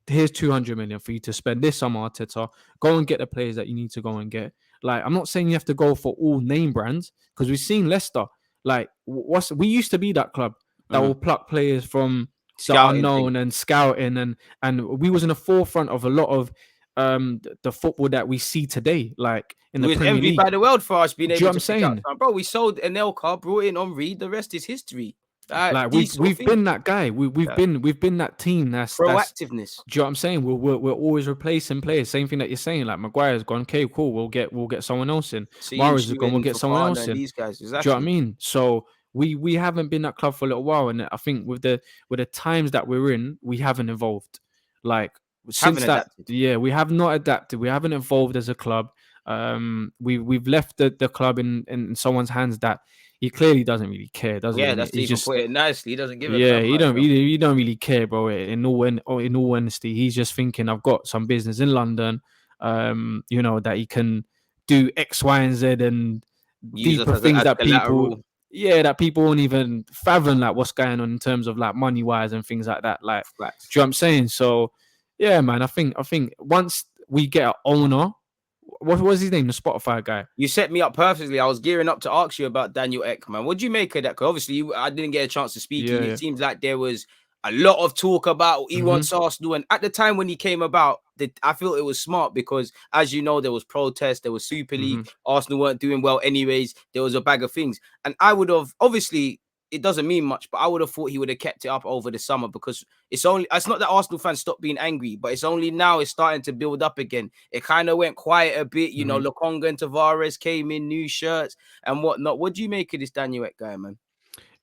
here's 200 million for you to spend this summer, Arteta, go and get the players that you need to go and get. Like, I'm not saying you have to go for all name brands, because we've seen Leicester. Like, we used to be that club that will pluck players from the unknown and scouting, and we was in the forefront of a lot of the football that we see today. Like in the Premier League, by the world for us being able to pick out, bro. We sold Anelka, brought in Henry. The rest is history. Like we've been that guy. We've been that team. That's proactiveness. Do you know what I'm saying? We're always replacing players. Same thing that you're saying. Like Maguire's gone. Okay, cool. We'll get someone else in. Mahrez is gone. We'll get someone else in. These guys, exactly. Do you know what I mean? So we haven't been that club for a little while, and I think with the times that we're in, we haven't evolved. Like since that, we have not adapted. We haven't evolved as a club. We've left the club in someone's hands that he clearly doesn't really care, doesn't he? Yeah, that's even put it nicely. He doesn't give a damn. Yeah, he don't really care, bro. In all honesty, he's just thinking, I've got some business in London, that he can do X, Y, and Z and deeper things that people won't even fathom, like what's going on in terms of like money wise and things like that. Like, do you know what I'm saying? So yeah, man, I think once we get an owner. What was his name? The Spotify guy. You set me up perfectly. I was gearing up to ask you about Daniel Ek, man. What do you make of that? Because obviously I didn't get a chance to speak. It seems like there was a lot of talk about he wants Arsenal. And at the time when he came about, I feel it was smart because, as you know, there was protests, there was Super League. Arsenal weren't doing well anyways. There was a bag of things. And I would have, obviously, it doesn't mean much, but I would have thought he would have kept it up over the summer because it's not that Arsenal fans stopped being angry, but it's only now it's starting to build up again. It kind of went quiet a bit, you know, Lokonga and Tavares came in, new shirts and whatnot. What do you make of this Daniel Ek guy, man?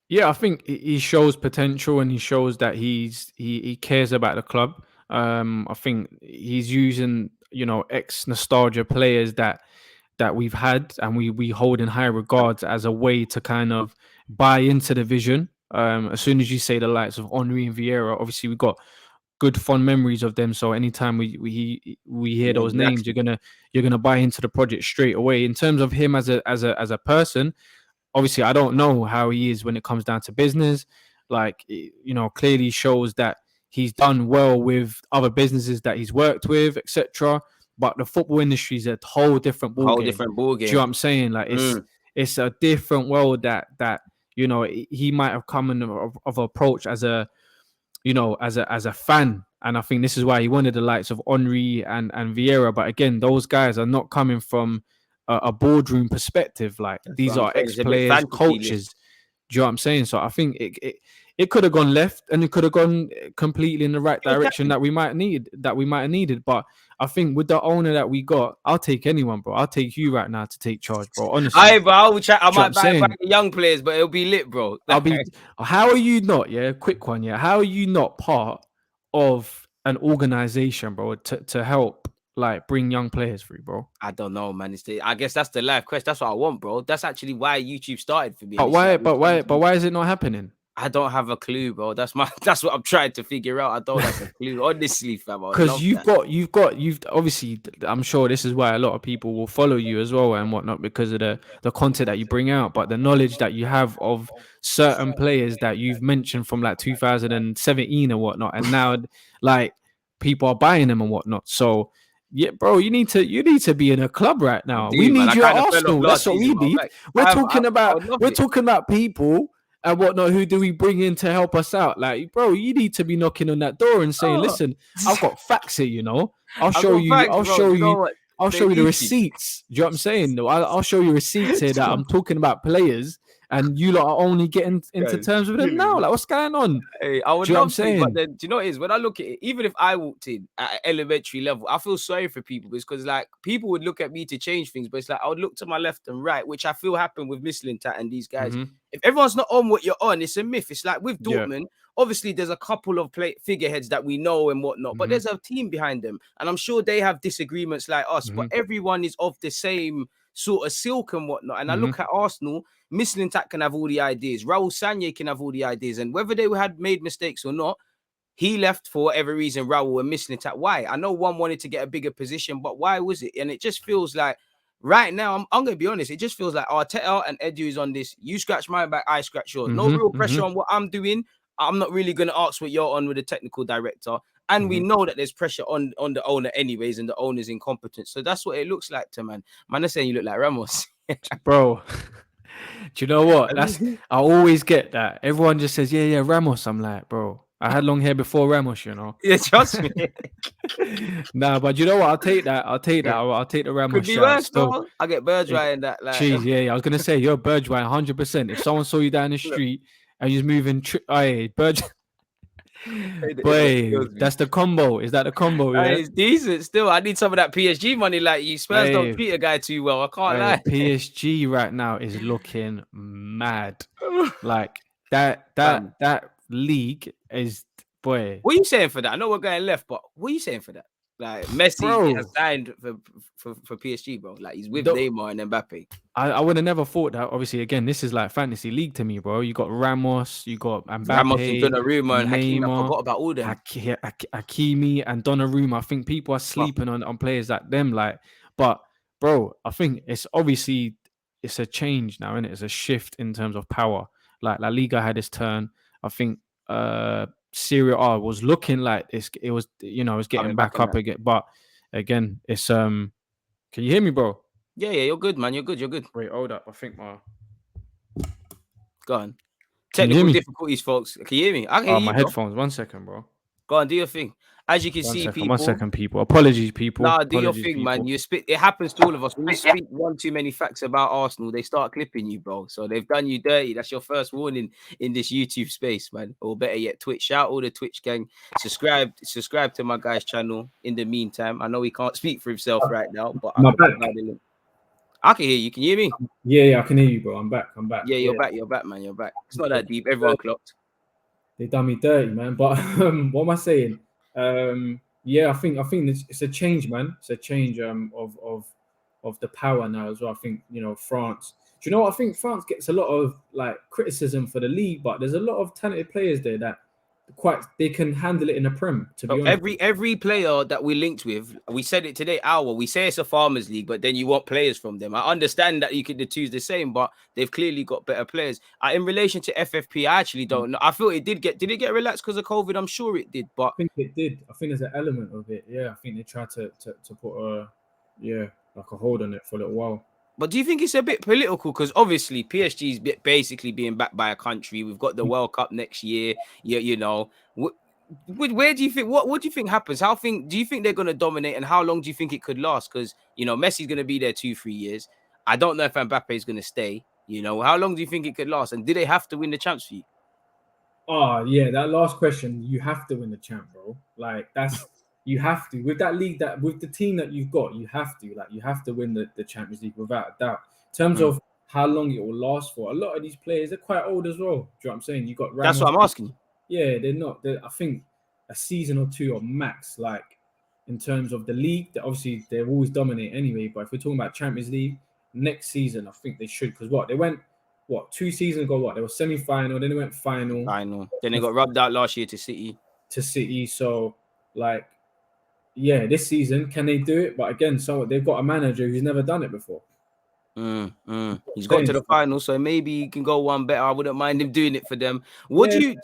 Yeah, I think he shows potential and he shows that he cares about the club. I think he's using, ex-nostalgia players that we've had and we hold in high regards as a way to kind of buy into the vision. As soon as you say the likes of Henry and Vieira, obviously we've got good fond memories of them. So anytime we hear those names, you're gonna buy into the project straight away. In terms of him as a person, obviously I don't know how he is when it comes down to business. Like, clearly shows that he's done well with other businesses that he's worked with, etc. But the football industry is a whole different ball game. Do you know what I'm saying? Like it's a different world that he might have come in of approach as a fan. And I think this is why he wanted the likes of Henry and Vieira. But again, those guys are not coming from a boardroom perspective. Like, these are ex-players, coaches. Do you know what I'm saying? So I think it could have gone left and it could have gone completely in the right direction that we might have needed. But I think with the owner that we got, I'll take anyone, bro. I'll take you right now to take charge, bro. Honestly. I might buy the young players, but it'll be lit, bro. How are you not? Yeah, quick one. Yeah, how are you not part of an organization, bro, to help like bring young players through, bro? I don't know, man. I guess that's the life quest. That's what I want, bro. That's actually why YouTube started for me. But why is it not happening? I don't have a clue, bro. That's what I'm trying to figure out. I don't have a clue, honestly, fam. Because you've obviously, I'm sure this is why a lot of people will follow you as well and whatnot, because of the content that you bring out, but the knowledge that you have of certain players that you've mentioned from like 2017 and whatnot, and now like people are buying them and whatnot. So yeah, bro, you need to be in a club right now. We need your Arsenal. That's what we need. We're talking about people and whatnot. Who do we bring in to help us out? Like, bro, you need to be knocking on that door and saying, listen, I've got facts here, you know. I'll show you the receipts. Do you know what I'm saying? I'll show you receipts here that I'm talking about players, and you lot are only getting into terms with them now. Like, what's going on? Hey, I would love to, but then, do you know what it is? When I look at it, even if I walked in at an elementary level, I feel sorry for people because, like, people would look at me to change things, but it's like I would look to my left and right, which I feel happened with Mislintat and these guys. If everyone's not on what you're on, it's a myth. It's like with Dortmund, obviously there's a couple of figureheads that we know and whatnot, but there's a team behind them, and I'm sure they have disagreements like us, but everyone is of the same sort of silk and whatnot. And I look at Arsenal, Mislintat can have all the ideas, Raul Sanye can have all the ideas, and whether they had made mistakes or not, he left for whatever reason. Raul and Mislintat. Why? I know one wanted to get a bigger position, but why was it? And it just feels like right now, I'm going to be honest, it just feels like Arteta and Edu is on this. You scratch my back, I scratch yours. No real pressure on what I'm doing. I'm not really going to ask what you're on with the technical director. And we know that there's pressure on the owner anyways, and the owner's incompetent. So that's what it looks like to man. Man, they're saying you look like Ramos. Bro, do you know what? I always get that. Everyone just says, yeah, Ramos. I'm like, bro, I had long hair before Ramos, you know. Yeah, trust me. Nah, but you know what? I'll take that. I'll take the Ramos. Could be worse, though. I get Bergwijn in that. Like, jeez, yeah. I was gonna say you're Bergwijn 100%. If someone saw you down the street and you're moving, Bergwijn. Boy, that's the combo. Is that the combo? Yeah? It's decent still. I need some of that PSG money. Like, you Spurs don't treat a guy too well. I can't lie. PSG right now is looking mad. Like that league is, boy. What are you saying for that? I know we're going left, but what are you saying for that? Like, Messi has signed for PSG, bro. Like, he's with Neymar and Mbappe. I would have never thought that. Obviously, again, this is like fantasy league to me, bro. You got Ramos, you got Mbappe, Ramos and Donnarumma and Hakimi. I forgot about all them. Hakimi and Donnarumma. I think people are sleeping on players like them. Like, but bro, I think it's obviously it's a change now, and it's a shift in terms of power. Like La Liga had its turn. I think Serie A was looking like it was, you know, it's getting back up again. But again, it's can you hear me, bro? Yeah, you're good, man. You're good. Wait, hold up. I think go on. Technical difficulties, folks. Can you hear me? I can hear you, my headphones. 1 second, bro. Go on, do your thing. As you can see, people. 1 second, people. Apologies, people. Nah, do your thing, man. It happens to all of us. When you speak one too many facts about Arsenal, they start clipping you, bro. So they've done you dirty. That's your first warning in this YouTube space, man. Or better yet, Twitch. Shout all the Twitch gang. Subscribe to my guy's channel. In the meantime, I know he can't speak for himself right now, but I can hear you. Can you hear me? Yeah, I can hear you, bro. I'm back. Yeah, you're back, man. You're back. It's not that deep. Everyone clocked. They done me dirty, man. But what am I saying? Yeah, I think it's a change, man. It's a change of the power now as well. I think, you know, France. Do you know what? I think France gets a lot of like criticism for the league, but there's a lot of talented players there that they can handle it in a Prem. To be honest, every player that we linked with, we said it today. We say it's a farmers league, but then you want players from them. I understand that the two's the same, but they've clearly got better players. In relation to FFP, I actually don't know. I feel it did it get relaxed because of COVID? I'm sure it did, but I think it did. I think there's an element of it. Yeah, I think they tried to put like a hold on it for a little while. But do you think it's a bit political? Because obviously PSG is basically being backed by a country. We've got the World Cup next year. You know, where do you think? What do you think happens? Do you think they're going to dominate? And how long do you think it could last? Because, you know, Messi's going to be there 2-3 years. I don't know if Mbappe is going to stay. You know, how long do you think it could last? And do they have to win the champs for you? Oh yeah, that last question. You have to win the champ, bro. Like that's. You have to, with that league, with the team that you've got, you have to win the Champions League without a doubt. In terms of how long it will last for, a lot of these players, they're quite old as well. Do you know what I'm saying? You got Ramos. That's what I'm asking you. Yeah, they're not. I think a season or two or max. Like in terms of the league, obviously they always dominate anyway. But if we're talking about Champions League next season, I think they should, because they went 2 seasons ago. They were semi-final, then they went final. Then they got rubbed out last year to City. So like. Yeah, this season, can they do it? But again, they've got a manager who's never done it before. He's got to the final, so maybe he can go one better. I wouldn't mind him doing it for them. What do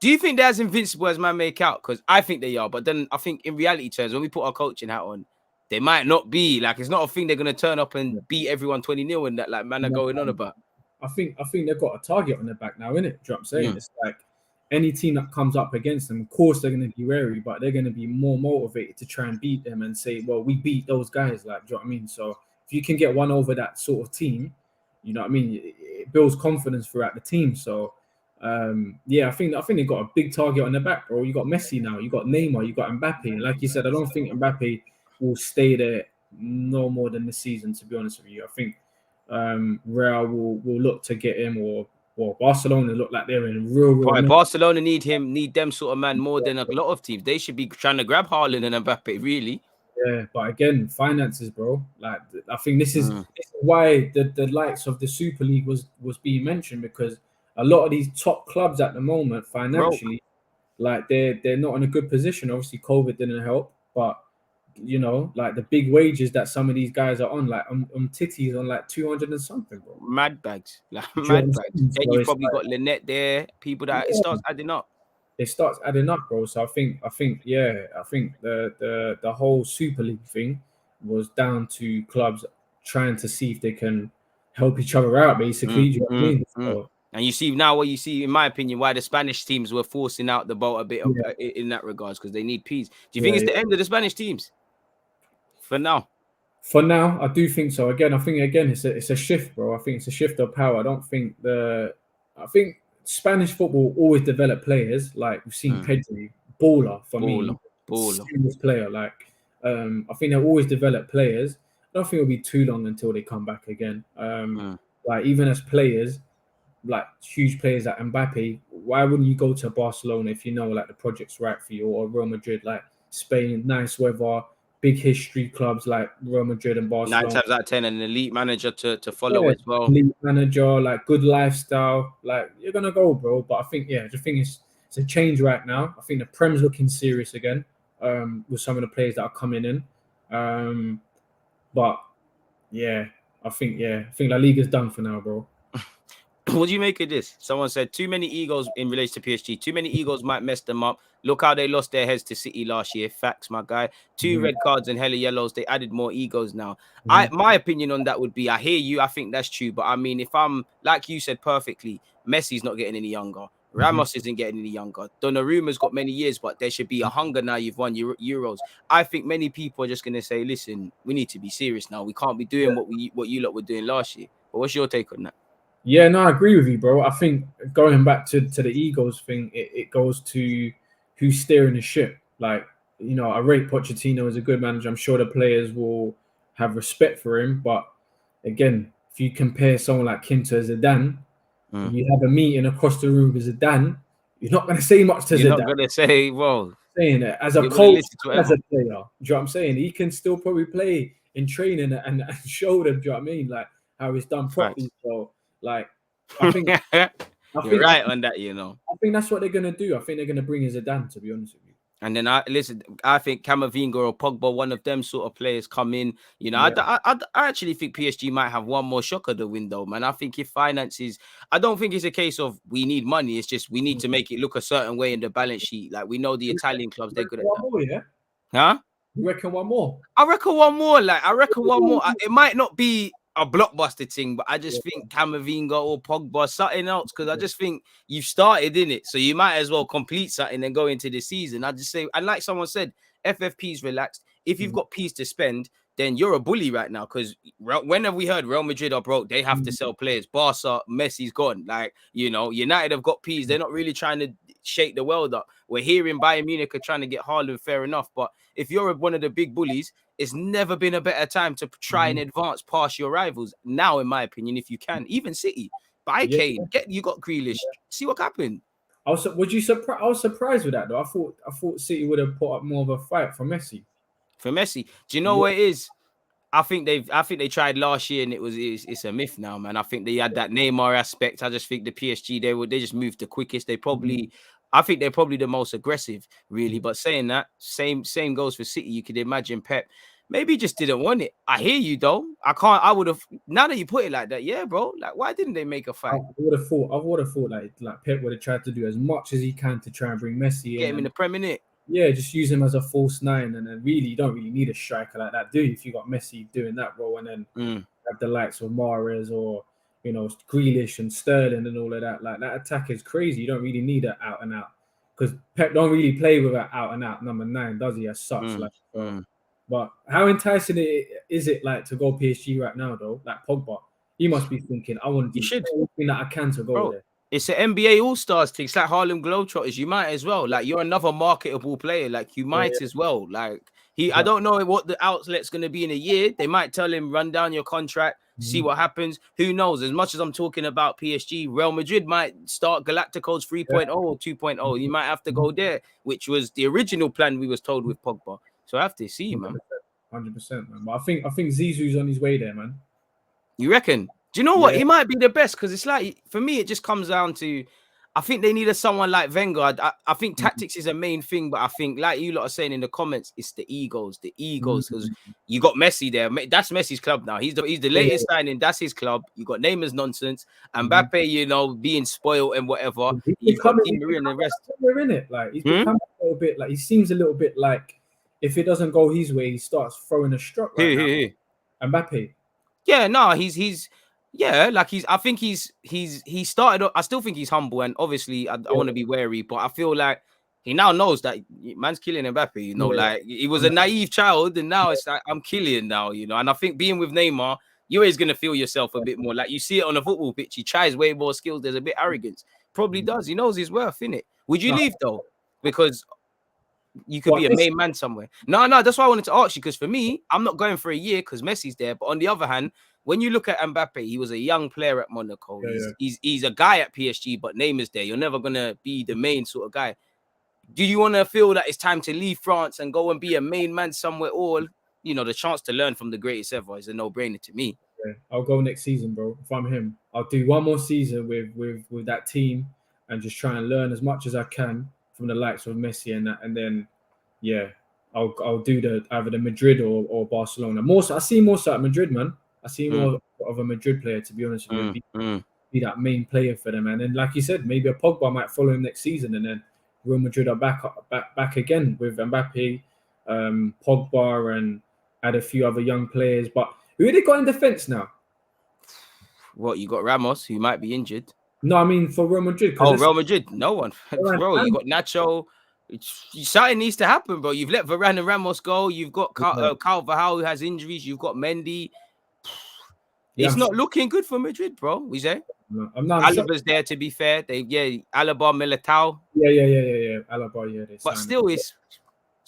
you think they're as invincible as man make out? Because I think they are, but then I think in reality terms, when we put our coaching hat on, they might not be. Like, it's not a thing they're going to turn up and beat everyone 20-0 and that, like, man are going on about. I think they've got a target on their back now, innit? Do you know what I'm saying? It's like any team that comes up against them, of course they're going to be wary, but they're going to be more motivated to try and beat them and say, well, we beat those guys. Like, do you know what I mean? So if you can get one over that sort of team, you know what I mean, it builds confidence throughout the team. So I think they've got a big target on their back, bro. You got Messi now, you got Neymar, you got Mbappe. Like you said, I don't think Mbappe will stay there no more than this season, to be honest with you. I think Real will look to get him, or Barcelona look like they're in real Barcelona need them sort of man more than a lot of teams. They should be trying to grab Haaland and Mbappe, really. Yeah, but again, finances, bro. Like, I think this is why the likes of the Super League was being mentioned, because a lot of these top clubs at the moment financially, like they're not in a good position. Obviously, COVID didn't help, but you know, like the big wages that some of these guys are on, like Titty is on like 200 and something, bro. Mad bags, like mad bags. Then you've probably got Lynette there. People that it starts adding up. It starts adding up, bro. So I think the whole Super League thing was down to clubs trying to see if they can help each other out, basically. Do you know what I mean? So, and you see now what you see, in my opinion, why the Spanish teams were forcing out the boat a bit in that regards, because they need peas. Do you think it's the end of the Spanish teams for now? For now, I do think so. Again, I think it's a shift, bro. I think it's a shift of power. I think Spanish football always develop players. Like we've seen Pedri, baller for me, serious player. Like I think they'll always develop players. I don't think it'll be too long until they come back again. Like even as players, like huge players like Mbappe, why wouldn't you go to Barcelona if you know like the project's right for you, or Real Madrid, like Spain, nice weather, big history clubs like Real Madrid and Barcelona. 9 times out of 10, an elite manager to follow as well. Elite manager, like good lifestyle, like you're gonna go, bro. But I think the thing is, it's a change right now. I think the Prem's looking serious again, with some of the players that are coming in. But I think La Liga's done for now, bro. What do you make of this? Someone said too many egos in relation to PSG. Too many egos might mess them up. Look how they lost their heads to City last year. Facts, my guy. 2 red cards and hella yellows. They added more egos now. My opinion on that would be, I hear you. I think that's true. But I mean, if I'm, like you said perfectly, Messi's not getting any younger. Ramos isn't getting any younger. Donnaruma's got many years, but there should be a hunger now. You've won Euros. I think many people are just going to say, listen, we need to be serious now. We can't be doing what you lot were doing last year. But what's your take on that? Yeah, no, I agree with you, bro. I think going back to the egos thing, it goes to who's steering the ship. Like, you know, I rate Pochettino as a good manager. I'm sure the players will have respect for him. But again, if you compare someone like Kim to Zidane, you have a meeting across the room with Zidane, you're not going to say much to Zidane. You're not going to say, well, saying it as a coach, as a player. Do you know what I'm saying? He can still probably play in training and show them, do you know what I mean? Like how it's done properly. So, like, I think you're right on that, you know. I think that's what they're gonna do. I think they're gonna bring in Zidane, to be honest with you. And then I think Camavinga or Pogba, one of them sort of players come in. You know, I actually think PSG might have one more shock of the window, man. I think if finances, I don't think it's a case of we need money. It's just we need to make it look a certain way in the balance sheet. Like we know the Italian clubs, they're good at that. More, yeah? Huh? You reckon one more? I reckon one more. It might not be a blockbuster thing, but I just think Camavinga or Pogba, something else, because I just think you've started in it, so you might as well complete something and go into the season. I just say, and like someone said, FFP's relaxed. If you've got peas to spend, then you're a bully right now, because when have we heard Real Madrid are broke? They have to sell players. Barca, Messi's gone. Like, you know, United have got peas. They're not really trying to shake the world up. We're hearing Bayern Munich are trying to get Haaland, fair enough, but if you're one of the big bullies, it's never been a better time to try and advance past your rivals. Now, in my opinion, if you can, even City, buy Kane, you got Grealish, see what happened. I was surprised with that though. I thought City would have put up more of a fight for Messi. For Messi, do you know what it is? I think they tried last year and it's a myth now, man. I think they had that Neymar aspect. I just think the PSG they just moved the quickest. I think they're probably the most aggressive, really. But saying that, same goes for City. You could imagine Pep maybe just didn't want it. I hear you though. I would have, now that you put it like that, yeah, bro. Like, why didn't they make a fight? I would have thought like Pep would have tried to do as much as he can to try and bring Messi in. Get him in the Premier League. Yeah, just use him as a false 9, and then really you don't really need a striker like that, do you? If you got Messi doing that role, and then have the likes of Mahrez or you know, Grealish and Sterling and all of that. Like that attack is crazy. You don't really need it out and out because Pep don't really play with an out and out number 9, does he? As such, But how enticing is it like to go PSG right now though? Like Pogba, he must be thinking, I want to do everything that I can to go there. It's an NBA All-Stars thing. It's like Harlem Globetrotters. You might as well. Like, you're another marketable player. Like, you might as well. Like, I don't know what the outlet's going to be in a year. They might tell him, run down your contract, see what happens. Who knows? As much as I'm talking about PSG, Real Madrid might start Galacticos 3.0 or 2.0. You might have to go there, which was the original plan we was told with Pogba. So I have to see, man. 100%, man. But I think Zizou's on his way there, man. You reckon? Do you know what? He might be the best because it's like, for me, it just comes down to, I think they needed someone like Wenger. I think tactics is a main thing, but I think, like you lot are saying in the comments, it's the egos. Because you got Messi there. That's Messi's club now. He's the latest signing. That's his club. You got Neymar's nonsense. Mbappe, you know, being spoiled and whatever. You've got Di Maria and the rest. We're in it. Like, he's become a little bit like, he seems a little bit like, if it doesn't go his way, he starts throwing a struck right now. Mbappe. Yeah, no, he's like I think he started. I still think he's humble, and obviously I want to be wary, but I feel like he now knows that man's killing Mbappe. You know, like he was a naive child, and now it's like I'm killing now. You know, and I think being with Neymar, you're always gonna feel yourself a bit more. Like you see it on a football pitch. He tries way more skills. There's a bit arrogance. Probably does. He knows his worth, innit? Would you leave though? Because you could be a main man somewhere. No, that's why I wanted to ask you, because for me, I'm not going for a year because Messi's there. But on the other hand, when you look at Mbappe, he was a young player at Monaco. He's a guy at PSG, but Neymar's there. You're never going to be the main sort of guy. Do you want to feel that it's time to leave France and go and be a main man somewhere? Or, you know, the chance to learn from the greatest ever is a no-brainer to me. Yeah, I'll go next season, bro. If I'm him, I'll do one more season with that team and just try and learn as much as I can from the likes of Messi and that, and then I'll do either the Madrid or Barcelona. I see more so at Madrid, man. I see more of a Madrid player, to be honest with you, be that main player for them. And then, like you said, maybe a Pogba might follow him next season, and then Real Madrid are back again with Mbappe, Pogba, and add a few other young players. But who they got in defense now? What, you got Ramos, who might be injured? No, I mean for Real Madrid. Oh, Real Madrid, no one. Bro, you got Nacho. Something needs to happen, bro. You've let Varane and Ramos go. You've got Carvajal, who has injuries. You've got Mendy. It's not looking good for Madrid, bro. We say. No, Alaba's there, to be fair. Alaba, Militao. Yeah. Alaba, but still, it's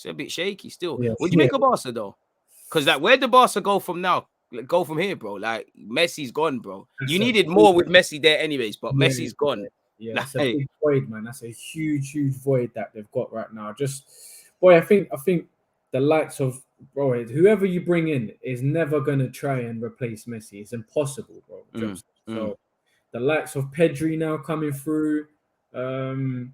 a bit shaky still. Yeah, what do you make of Barca, though? Because like, where did Barca go from now? Go from here, bro. Like, Messi's gone, bro. You needed more with Messi there anyways, but Messi's gone. Yeah, that's a big void, man. That's a huge void that they've got right now. I think the likes of, bro, whoever you bring in is never going to try and replace Messi. It's impossible, bro. So the likes of Pedri now coming through, I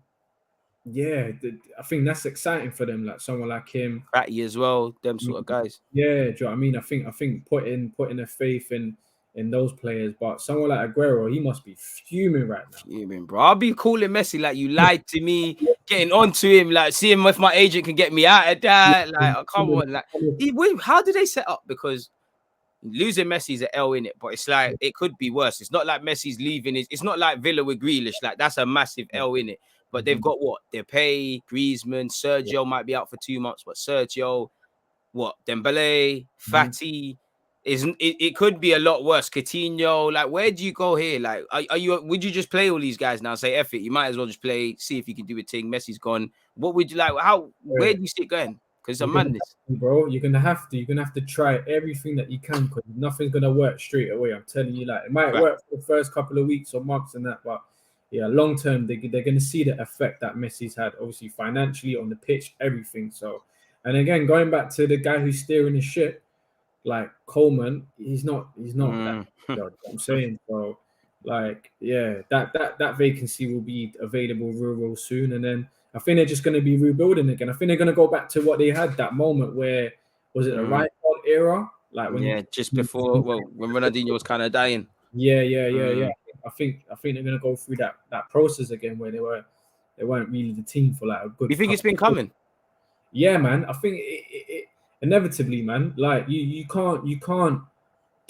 think that's exciting for them. Like someone like him, Fatty as well, them sort of guys. Yeah, do you know what I mean? I think putting a faith in those players, but someone like Aguero, he must be fuming right now. Fuming, bro. I'll be calling Messi like, you lied to me, getting onto him, like seeing if my agent can get me out of that. Like, oh, come on, like, how do they set up? Because losing Messi is an L in it, but it's like it could be worse. It's not like Messi's leaving. It's not like Villa with Grealish. Like, that's a massive L in it. But they've got what? Depay, Griezmann, Sergio might be out for 2 months, but Sergio, Dembele, Fati. It could be a lot worse. Coutinho, like, where do you go here? Like, would you just play all these guys now? Say, F it, you might as well just play, see if you can do a thing. Messi's gone. What would you like? Where do you stick going? Because it's a madness, bro. You're gonna have to try everything that you can, because nothing's gonna work straight away. I'm telling you, like, it might work for the first couple of weeks or months and that, but yeah, long term, they're gonna see the effect that Messi's had, obviously financially, on the pitch, everything. So, and again, going back to the guy who's steering the ship, like Coleman, he's not that, you know what I'm saying. So, like, yeah, that vacancy will be available real soon, and then I think they're just going to be rebuilding again. I think they're going to go back to what they had, that moment where, was it the right era, like when just before, when Ronaldinho was kind of dying. Yeah. I think they're going to go through that process again where they weren't really the team for like a good. You think it's been coming? Yeah, man. I think it inevitably, man. Like you can't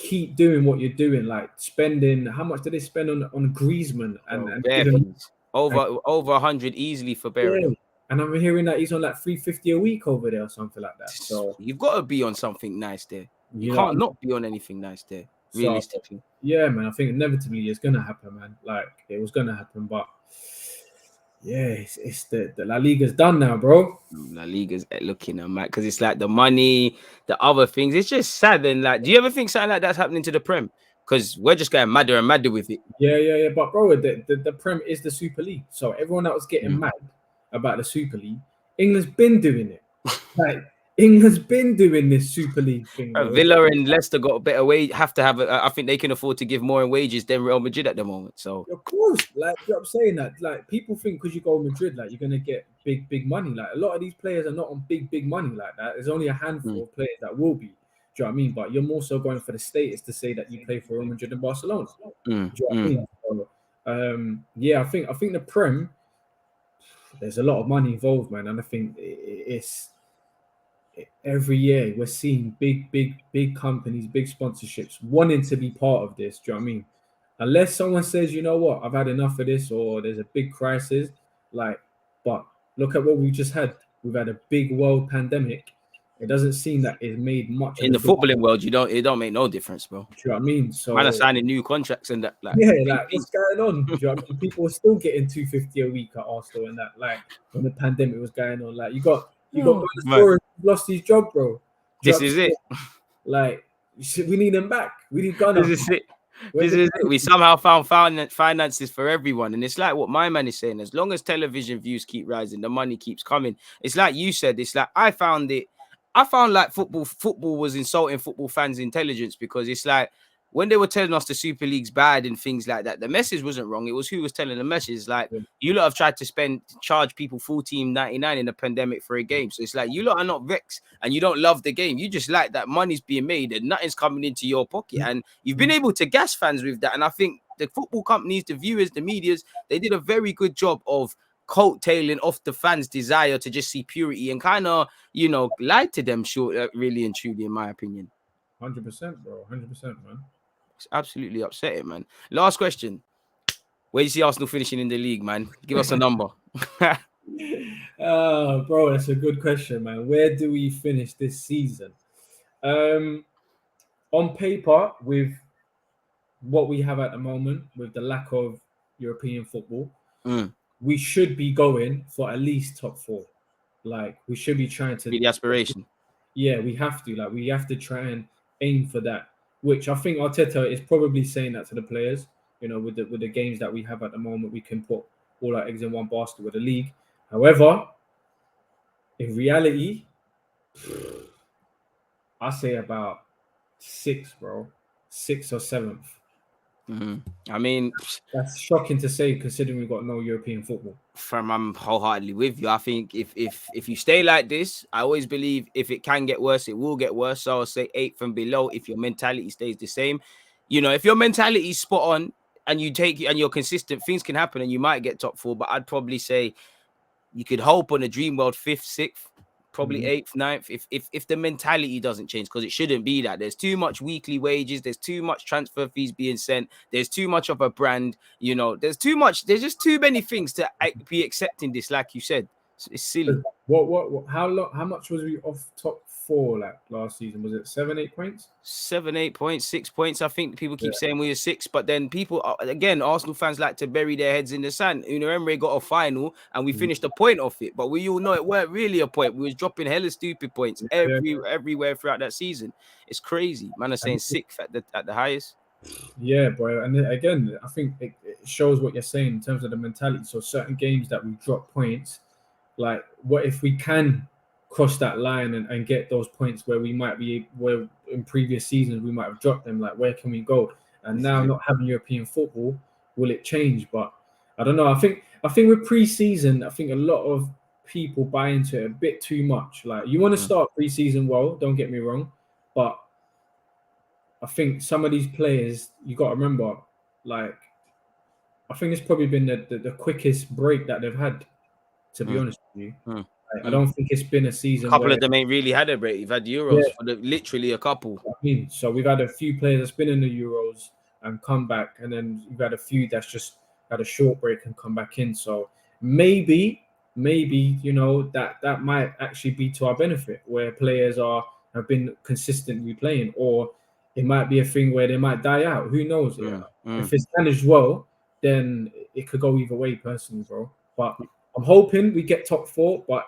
keep doing what you're doing. Like spending, how much did they spend on Griezmann and over 100 easily for Bellerin? And I'm hearing that he's on like 350 a week over there or something like that. So you've got to be on something nice there. You can't not be on anything nice there, realistically. So, yeah, man. I think inevitably it's gonna happen, man. Like it was gonna happen, but yeah, it's the La Liga's done now, bro. La Liga's looking at Matt because it's like the money, the other things. It's just sad. And like, do you ever think something like that's happening to the Prem? Because we're just getting madder and madder with it. Yeah. But bro, the Prem is the Super League. So everyone that was getting mad about the Super League, England's been doing it. Like England's been doing this Super League thing. Villa and Leicester got a better wage. Have to have. I think they can afford to give more in wages than Real Madrid at the moment. So of course, like you know what I'm saying, that like people think because you go to Madrid, like you're gonna get big money. Like a lot of these players are not on big money like that. There's only a handful of players that will be. Do you know what I mean? But you're more so going for the status to say that you play for Real Madrid and Barcelona. Do you know what I mean? So, yeah, I think the Prem. There's a lot of money involved, man, and I think it's. Every year we're seeing big companies, big sponsorships wanting to be part of this. Do you know what I mean? Unless someone says, you know what, I've had enough of this, or there's a big crisis, like, but look at what we just had. We've had a big world pandemic. It doesn't seem that it made much in the footballing world. It don't make no difference, bro. Do you know what I mean? So man are signing new contracts and that, like, like what's going on? Do you know what I mean? People are still getting 250 a week at Arsenal and that, like when the pandemic was going on. Like you got SOARES lost his job, bro. This is it. Like we need him back. We need Gunner. This is it. This is it. We somehow found finances for everyone, and it's like what my man is saying. As long as television views keep rising, the money keeps coming. It's like you said. It's like I found like football was insulting football fans' intelligence, because it's like when they were telling us the Super League's bad and things like that, the message wasn't wrong. It was who was telling the message. Like you lot have tried to charge people $14.99 in the pandemic for a game. So it's like you lot are not vexed and you don't love the game. You just like that money's being made and nothing's coming into your pocket. And you've been able to gas fans with that. And I think the football companies, the viewers, the medias, they did a very good job of coattailing off the fans' desire to just see purity and kind of, lied to them, really and truly, in my opinion. 100%, bro. 100%, man. It's absolutely upsetting, man. Last question. Where do you see Arsenal finishing in the league, man? Give us a number. Bro, that's a good question, man. Where do we finish this season? On paper, with what we have at the moment, with the lack of European football, we should be going for at least top 4. Like we should be trying to be the aspiration. Yeah, we have to. Like we have to try and aim for that. Which I think Arteta is probably saying that to the players. With the games that we have at the moment, we can put all our eggs in one basket with the league. However, in reality, I say about 6, bro, 6th or 7th. I mean, that's shocking to say considering we've got no European football. I'm wholeheartedly with you. I think if you stay like this, I always believe if it can get worse, it will get worse. So I'll say 8th and below if your mentality stays the same. If your mentality is spot on and you take it and you're consistent, things can happen and you might get top 4. But I'd probably say you could hope on a dream world 5th, 6th. Probably 8th, 9th, if the mentality doesn't change, because it shouldn't be that. There's too much weekly wages, there's too much transfer fees being sent, there's too much of a brand, there's just too many things to be accepting this, like you said. It's silly. What how much was we off top 4 like last season? Was it 7-8 points? 7-8 points, 6 points. I think people keep saying we were 6, but then people again, Arsenal fans like to bury their heads in the sand. Emery got a final and we finished a point off it, but we all know it weren't really a point. We was dropping hella stupid points everywhere throughout that season. It's crazy. Man are saying 6th at the highest. Yeah, bro. And again, I think it shows what you're saying in terms of the mentality. So certain games that we drop points, like what if we can cross that line and get those points where we might be, where in previous seasons we might have dropped them, like where can we go? And now not having European football, will it change? But I don't know. I think with pre-season, I think a lot of people buy into it a bit too much. Like you want to start pre-season well, don't get me wrong, but I think some of these players, you got to remember, like I think it's probably been the quickest break that they've had, to be honest with you. I don't think it's been a season. A couple where, of them ain't really had a break. You've had Euros for literally a couple. I mean, so we've had a few players that's been in the Euros and come back, and then you've had a few that's just had a short break and come back in. So maybe that might actually be to our benefit, where players have been consistently playing, or it might be a thing where they might die out. Who knows? If it's managed well, then it could go either way, personally, bro. But I'm hoping we get top 4. But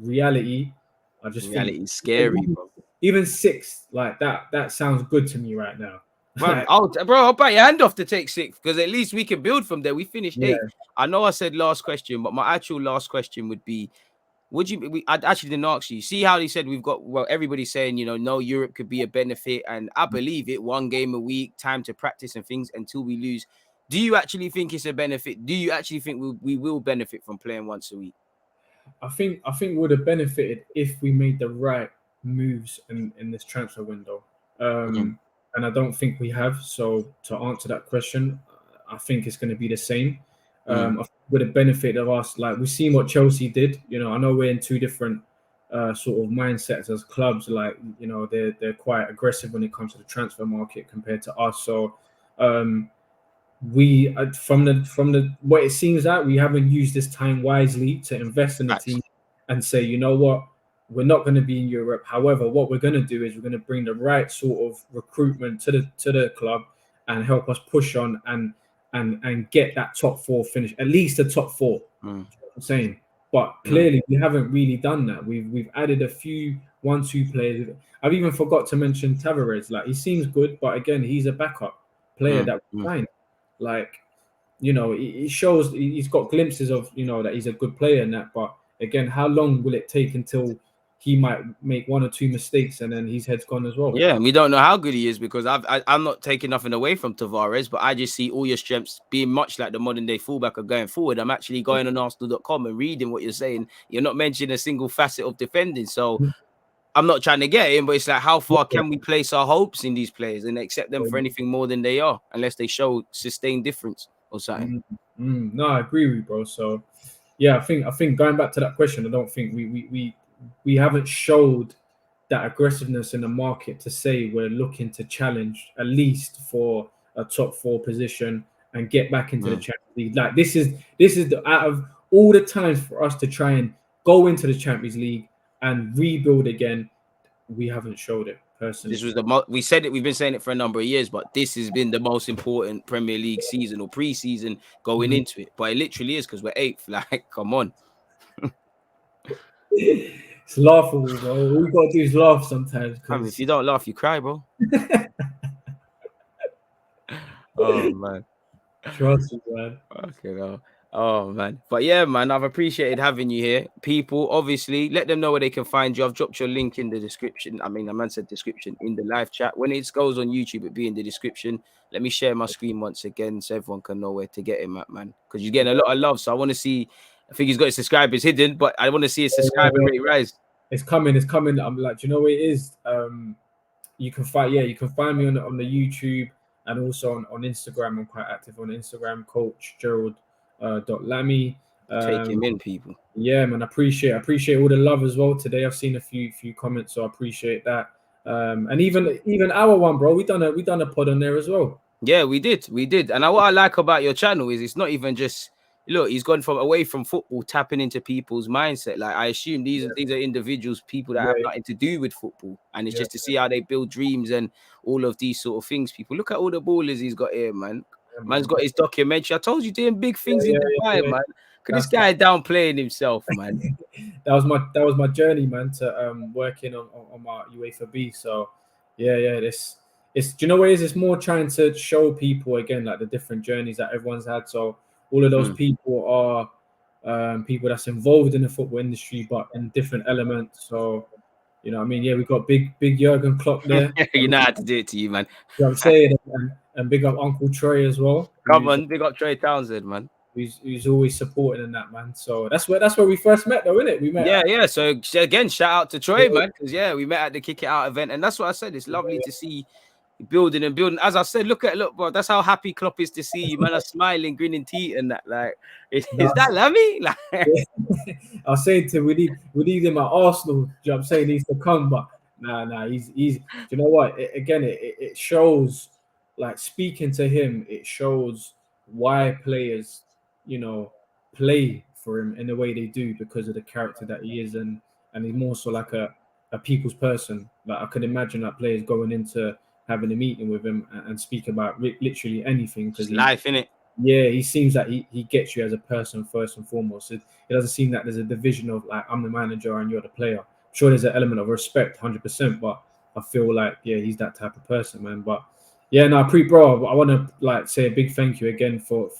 reality, I just reality think is scary, bro. Even 6, like that sounds good to me right now. I'll bite your hand off to take 6, because at least we can build from there. We finished 8th. I know I said last question, but my actual last question would be, I actually didn't ask you. See how he said we've got, everybody's saying, no, Europe could be a benefit. And I believe it, 1 game a week, time to practice and things until we lose. Do you actually think it's a benefit? Do you actually think we will benefit from playing once a week? I think we would have benefited if we made the right moves in this transfer window. And I don't think we have. So to answer that question, I think it's going to be the same. I think with the benefit of us, like we've seen what Chelsea did. I know we're in 2 different sort of mindsets as clubs. Like they're quite aggressive when it comes to the transfer market compared to us. So we from the what it seems that we haven't used this time wisely to invest in the team and say, you know what, we're not going to be in Europe. However, what we're going to do is we're going to bring the right sort of recruitment to the club and help us push on and get that top 4 finish, at least the top 4. I'm saying, but clearly we haven't really done that. We've added a few 1-2 players. I've even forgot to mention Tavares. Like, he seems good, but again, he's a backup player that we signed. Like, it shows he's got glimpses of that he's a good player in that. But again, how long will it take until he might make 1 or 2 mistakes and then his head's gone as well? Yeah, and we don't know how good he is, because I'm not taking nothing away from Tavares, but I just see all your strengths being much like the modern day fullback are going forward. I'm actually going on Arsenal.com and reading what you're saying. You're not mentioning a single facet of defending. So I'm not trying to get him, but it's like, how far can we place our hopes in these players and accept them for anything more than they are, unless they show sustained difference or something? No, I agree with you, bro. So yeah, I think going back to that question, I don't think we haven't showed that aggressiveness in the market to say we're looking to challenge at least for a top 4 position and get back into the Champions League. Like, this is the, out of all the times for us to try and go into the Champions League and rebuild again, we haven't showed it personally. This was we said it, we've been saying it for a number of years, but this has been the most important Premier League season or pre-season going into it. But it literally is, because we're 8th. Like, come on. It's laughable, bro. All we gotta do is laugh sometimes. I mean, if you don't laugh, you cry, bro. Oh man. Trust me, man. Okay, no. Oh man. But yeah, man, I've appreciated having you here. People, obviously, let them know where they can find you. I've dropped your link in the description. I mean, I said description in the live chat. When it goes on YouTube, it'll be in the description. Let me share my screen once again so everyone can know where to get him at, man. Because you're getting a lot of love. So I want to see. I think he's got his subscribers hidden, but I want to see his subscriber rate rise. It's coming. I'm like, do you know what it is? You can find me on the YouTube and also on Instagram. I'm quite active on Instagram, Coach Gerald Lami. Take him in, people. Yeah, man. I appreciate all the love as well. Today I've seen a few comments, so I appreciate that. And even our one, bro. We done a pod on there as well. Yeah, we did. And what I like about your channel is it's not even just, look, he's gone away from football, tapping into people's mindset. Like, I assume these are individuals, people that have nothing to do with football, and it's just to see how they build dreams and all of these sort of things. People, look at all the ballers he's got here, man. Man's got his documentary. I told you, doing big things in Dubai, man. Look at this guy downplaying himself, man. that was my journey, man, to working on my UEFA B. So yeah, it's do you know what it is? It's more trying to show people again, like, the different journeys that everyone's had. So all of those people are people that's involved in the football industry, but in different elements. So, you know what I mean? Yeah, we've got big Jurgen Klopp there. You know how to do it to you, man. You know what I'm saying? And big up Uncle Troy as well. Come on, big up Troy Townsend, man. Who's always supporting in that, man. So that's where we first met, though, innit? We met. Yeah. So again, shout out to Troy, man, because we met at the Kick It Out event, and that's what I said. It's lovely to see. building and building. As I said, look, bro. That's how happy Klopp is to see you, man. Are smiling, grinning teeth, and that. Like, is that Lami? Like, I was saying to him, we need him at Arsenal. Do you know what I'm saying? He needs to come, but nah. He's. Do you know what? It shows. Like, speaking to him, it shows why players, you know, play for him in the way they do, because of the character that he is, and he's more so like a people's person. Like, I can imagine that players going into having a meeting with him and speak about literally anything, because life, innit? Yeah, he seems that he gets you as a person first and foremost. It doesn't seem that there's a division of like, I'm the manager and you're the player. I'm sure there's an element of respect, 100%, but I feel like, yeah, he's that type of person, man. But yeah, no, bro, I want to like say a big thank you again for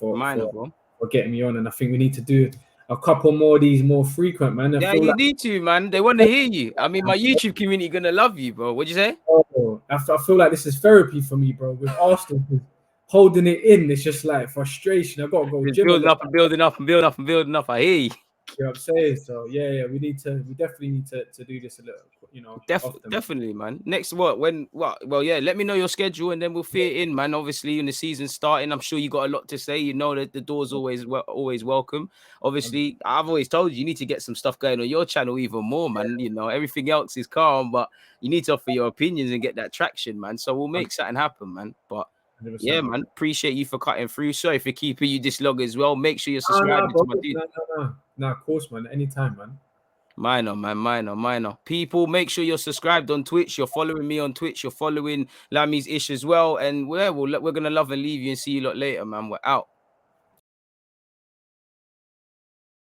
getting me on, and I think we need to do a couple more of these more frequent, man. Yeah, you need to, man. They want to hear you. I mean, my YouTube community gonna love you, bro. What'd you say? Oh, I feel like this is therapy for me, bro. With Arsenal holding it in, it's just like frustration. I gotta go gym. Building up. I hear you. You know what I'm saying? So yeah, we definitely need to do this a little, you know. Definitely, man. Next, well, yeah, let me know your schedule and then we'll fit it in, man. Obviously, when the season's starting, I'm sure you got a lot to say. You know that the door's always welcome. Obviously, I've always told you need to get some stuff going on your channel even more, man. You know, everything else is calm, but you need to offer your opinions and get that traction, man. So we'll make something happen, man. But yeah, man, appreciate you for cutting through. Sorry for keeping you this long as well. Make sure you're subscribed to my dude. No, of course, man. Anytime, man. Minor. People, make sure you're subscribed on Twitch. You're following me on Twitch. You're following Lami's Ish as well. And we're gonna love and leave you and see you lot later, man. We're out.